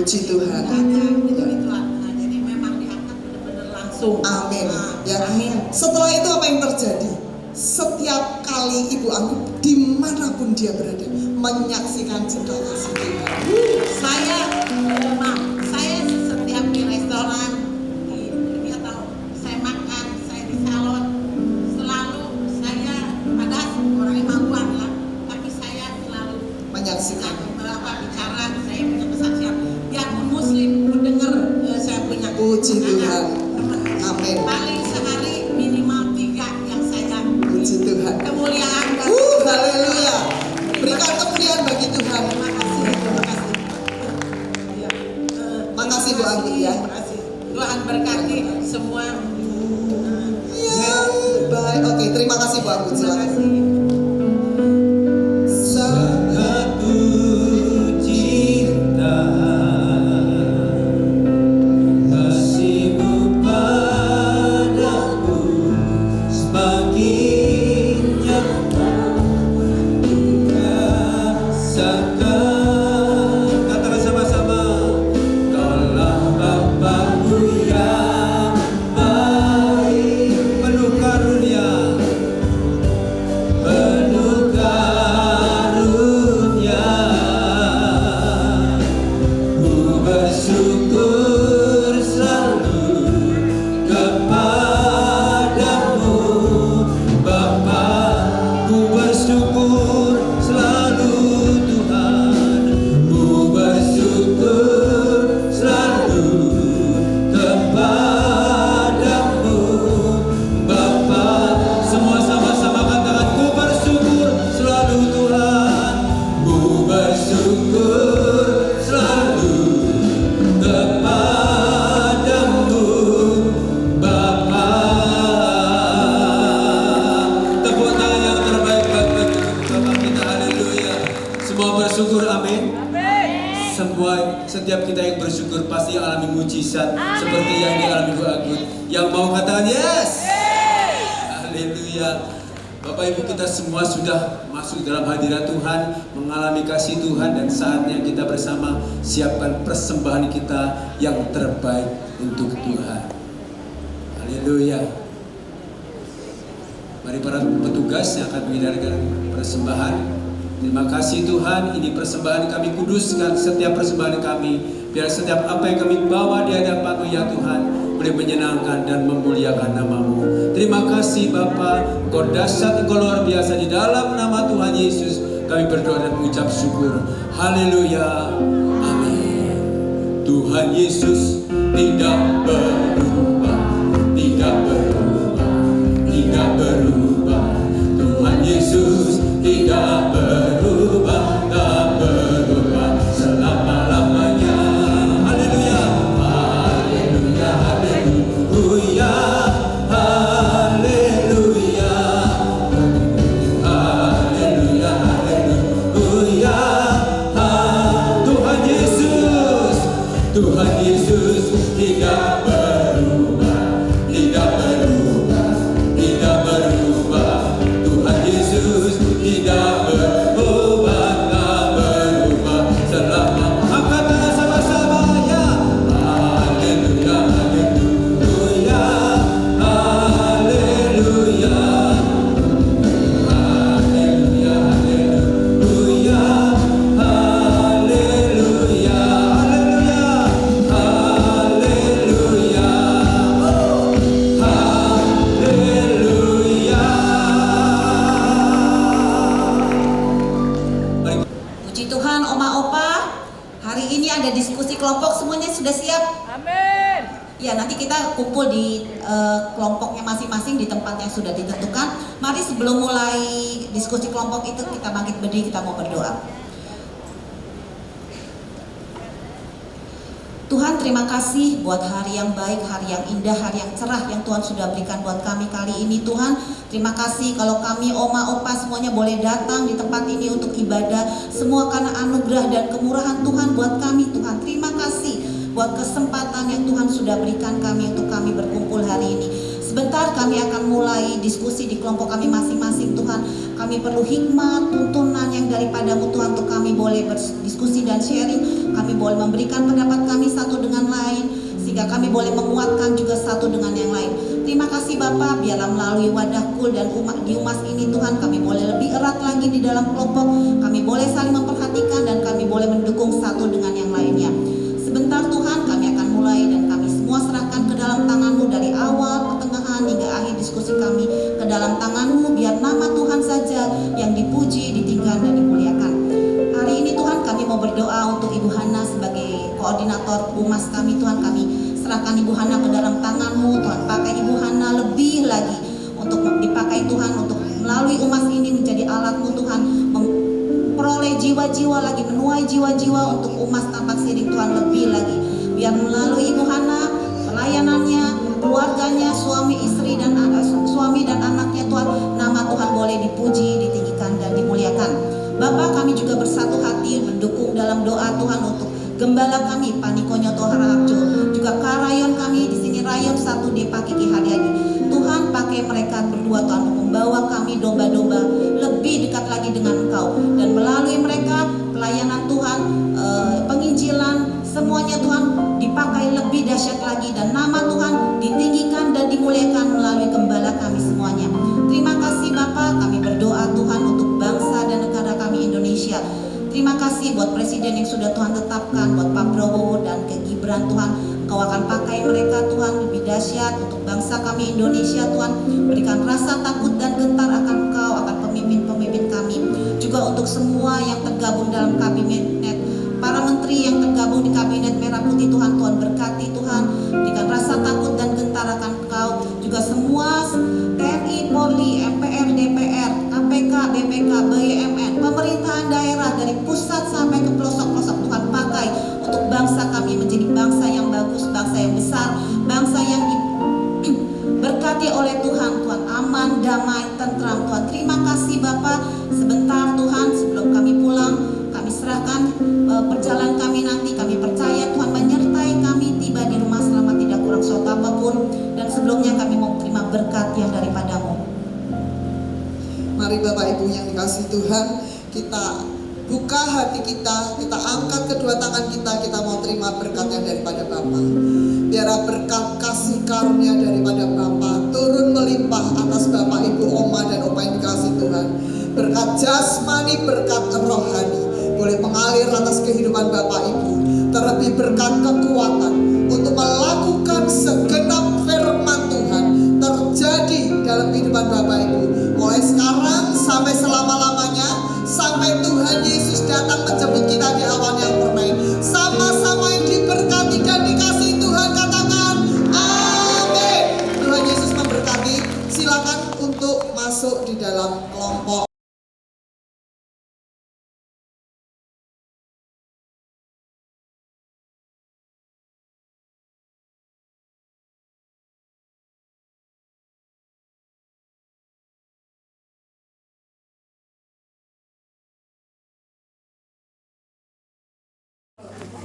[SPEAKER 3] Puji Tuhan.
[SPEAKER 4] Jadi memang diangkat benar-benar langsung.
[SPEAKER 3] Amin. Ya.
[SPEAKER 4] Amin.
[SPEAKER 3] Setelah itu apa yang terjadi? Setiap kali Ibu Anggun dimanapun dia berada menyaksikan cinta kasih Tuhan.
[SPEAKER 4] Saya setiap di restoran, dia tahu saya makan, saya di salon, selalu saya ada orang Imaguan lah, tapi saya selalu
[SPEAKER 3] Menyaksikan.
[SPEAKER 4] bicara, saya punya kesaksian. Biarpun Muslim mendengar saya punya.
[SPEAKER 3] Puji Tuhan. Amin.
[SPEAKER 4] Paling sehari minimal 3 yang saya.
[SPEAKER 3] Puji Tuhan.
[SPEAKER 4] Kemuliaan dan
[SPEAKER 3] Haleluya. Berikan kemuliaan bagi Tuhan.
[SPEAKER 4] terima kasih. Ya.
[SPEAKER 3] Makasih Bu Anggun ya.
[SPEAKER 4] Terima kasih. Tuhan berkati semua.
[SPEAKER 3] Ya, baik. Oke, terima kasih Bu Anggun.
[SPEAKER 4] Terima
[SPEAKER 3] Silakan.
[SPEAKER 4] kasih.
[SPEAKER 2] Sangat ku cinta kasih-Mu padaku, semakin nyata ku rasakan. Katakan sama-sama, Kaulah Bapa-Ku yang baik, penuh karunia, penuh karunia. Ku bersyukur selalu kepadamu, Bapa. Ku bersyukur selalu Tuhan. Ku bersyukur selalu kepadamu, Bapa. Semua sama-sama katakan, ku bersyukur selalu Tuhan. Ku bersyukur selalu kepadamu, Bapa. Tepuk tangan yang terbaik bagi Bapa kita, haleluya. Semua bersyukur, amin. Setiap kita yang bersyukur pasti alami mujizat seperti yang dialami Bu Anggun. Yang mau katakan yes. Haleluya. Bapak Ibu, kita semua sudah masuk dalam hadirat Tuhan, mengalami kasih Tuhan, dan saatnya kita bersama siapkan persembahan kita yang terbaik untuk Tuhan. Haleluya. Mari para petugas yang akan mengedarkan persembahan. Terima kasih Tuhan, ini persembahan kami, kuduskan setiap persembahan kami, biar setiap apa yang kami bawa di hadapan-Mu ya Tuhan boleh menyenangkan dan memuliakan nama-Mu. Terima kasih Bapa, Engkau dahsyat, Engkau luar biasa. Di dalam nama Tuhan Yesus kami berdoa dan mengucap syukur. Haleluya. Amin. Tuhan Yesus tidak berubah, tidak berubah, tidak berubah. Tuhan Yesus tidak berubah, tak berubah selama-lamanya. Haleluya, haleluya, haleluya, haleluya, haleluya, haleluya. Tuhan Yesus, Tuhan Yesus tidak berubah, tidak berubah, tidak berubah. Tuhan Yesus tidak berubah, tak berubah selama. Angkat tangan sama-sama ya. Haleluya, haleluya, haleluya, haleluya, haleluya, haleluya, haleluya, haleluya.
[SPEAKER 5] Puji Tuhan, Oma Opa. Hari ini ada diskusi kelompok, semuanya sudah siap?
[SPEAKER 6] Amin.
[SPEAKER 5] Ya, nanti kita kumpul di kelompoknya masing-masing di tempat yang sudah ditentukan. Mari sebelum mulai diskusi kelompok itu kita bangkit berdiri, kita mau berdoa. Tuhan, terima kasih buat hari yang baik, hari yang indah, hari yang cerah yang Tuhan sudah berikan buat kami kali ini. Tuhan, terima kasih kalau kami, Oma, Opa semuanya boleh datang di tempat ini untuk ibadah. Semua karena anugerah dan kemurahan Tuhan buat kami. Tuhan, terima kasih buat kesempatan yang Tuhan sudah berikan kami untuk kami berkumpul hari ini. Sebentar kami akan mulai diskusi di kelompok kami masing-masing Tuhan. Kami perlu hikmat, tuntunan yang daripadamu Tuhan, untuk kami boleh berdiskusi dan sharing. Kami boleh memberikan pendapat kami satu dengan lain, sehingga kami boleh menguatkan juga satu dengan yang lain. Terima kasih Bapa, biarlah melalui wadah Kul dan di Umas ini Tuhan, kami boleh lebih erat lagi di dalam kelompok. Kami boleh saling memperhatikan dan kami boleh mendukung satu dengan yang lainnya. Sebentar Tuhan, kami akan mulai dan kami semua serahkan ke dalam tangan-Mu dari awal, pertengahan hingga akhir diskusi kami ke dalam tangan-Mu. Biar nama Tuhan saja yang dipuji, ditinggikan dan dimuliakan. Hari ini Tuhan, kami mau berdoa untuk Ibu Hana sebagai koordinator Umas kami Tuhan. Kami serahkan Ibu Hana ke dalam tangan-Mu Tuhan. Pakai Ibu Hana lebih lagi untuk dipakai Tuhan, untuk melalui Umas ini menjadi alat-Mu Tuhan, memperoleh jiwa-jiwa lagi, menuai jiwa-jiwa untuk Umas Tampak Siring Tuhan lebih lagi. Biar melalui Ibu Hana, pelayanannya, keluarganya, suami dan anaknya Tuhan, nama Tuhan boleh dipuji, ditinggikan dan dimuliakan. Bapak, kami juga bersatu hati mendukung dalam doa Tuhan untuk gembala kami Paniko Nyoto Harahapjo, juga karayon kami di sini rayon 1 Depa Kiki Haryadi. Tuhan, pakai mereka berdua Tuhan, membawa kami domba-domba lebih dekat lagi dengan Engkau, dan melalui mereka pelayanan Tuhan, penginjilan, semuanya Tuhan dipakai lebih dahsyat lagi, dan nama Tuhan ditinggikan dan dimuliakan melalui gembala kami semuanya. Terima kasih Bapa, kami berdoa Tuhan untuk bangsa dan negara kami Indonesia. Terima kasih buat presiden yang sudah Tuhan tetapkan, buat Pak Prabowo dan ke Gibran Tuhan. Engkau akan pakai mereka Tuhan lebih dahsyat untuk bangsa kami Indonesia Tuhan. Berikan rasa takut dan gentar akan Engkau, akan pemimpin-pemimpin kami. Juga untuk semua yang tergabung dalam kabinet, para menteri yang tergabung di kabinet Merah Putih Tuhan, Tuhan berkati Tuhan. Berikan rasa takut dan gentar akan Engkau. Juga semua TNI, Polri, MPR, DPR, KPK, BPK, BUMN, pemerintahan daerah dari pusat sampai ke pelosok-pelosok Tuhan pakai untuk bangsa kami menjadi bangsa yang bagus, bangsa yang besar, bangsa yang berkati oleh Tuhan, Tuhan aman, damai, tentram Tuhan. Terima kasih Bapak. Sebentar Tuhan, sebelum kami pulang, kami serahkan perjalanan kami nanti. Kami percaya Tuhan menyertai kami tiba di rumah selamat, tidak kurang suatu apapun. Dan sebelumnya kami mau terima berkat yang daripadamu.
[SPEAKER 3] Mari Bapak Ibu yang dikasihi Tuhan, kita buka hati kita angkat kedua tangan kita mau terima berkat yang daripada Bapa. Biar berkat kasih karunia daripada Bapa turun melimpah atas Bapak Ibu, Oma dan Opa yang dikasihi Tuhan. Berkat jasmani, berkat rohani boleh mengalir atas kehidupan Bapak Ibu. Terlebih berkat kekuatan untuk melakukan segenap firman Tuhan terjadi dalam kehidupan Bapak Ibu. Mulai sekarang sampai selama-lamanya, sampai Tuhan Yesus datang menjemput kita di awan yang permai. Sama-sama yang diberkati dan dikasihi Tuhan, katakan amin. Tuhan Yesus memberkati. Silakan untuk masuk di dalam kelompok.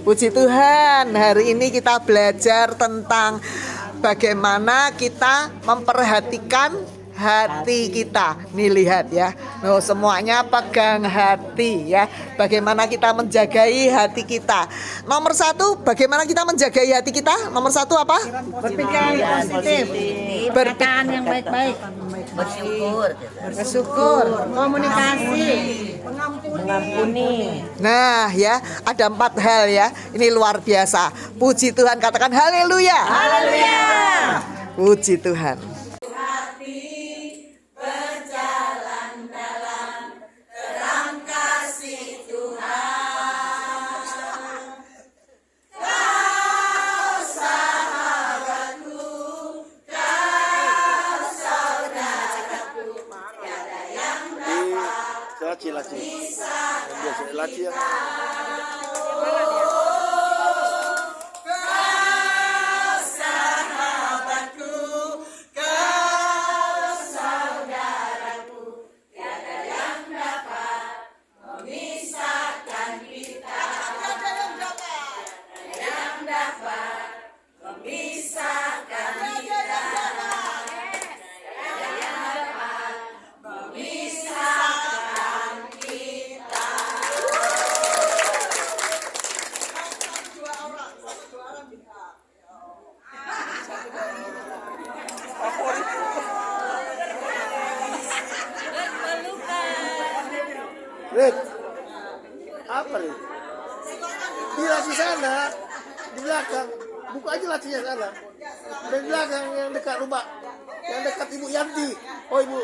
[SPEAKER 6] Puji Tuhan, hari ini kita belajar tentang bagaimana kita memperhatikan hati kita. Nih lihat ya, semuanya pegang hati ya. Bagaimana kita menjagai hati kita. Nomor 1, bagaimana kita menjagai hati kita? Nomor 1 apa?
[SPEAKER 7] Berpikiran positif, perkataan yang baik-baik, bersyukur, komunikasi, mengampuni.
[SPEAKER 6] Nah ya, ada 4 hal ya. Ini luar biasa. Puji Tuhan, katakan haleluya.
[SPEAKER 7] Haleluya.
[SPEAKER 6] Puji Tuhan.
[SPEAKER 8] Red, apa nih? Di laci sana, di belakang. Buka aja lacinya sana. Di belakang yang dekat rumah, yang dekat Ibu Yanti. Oh Ibu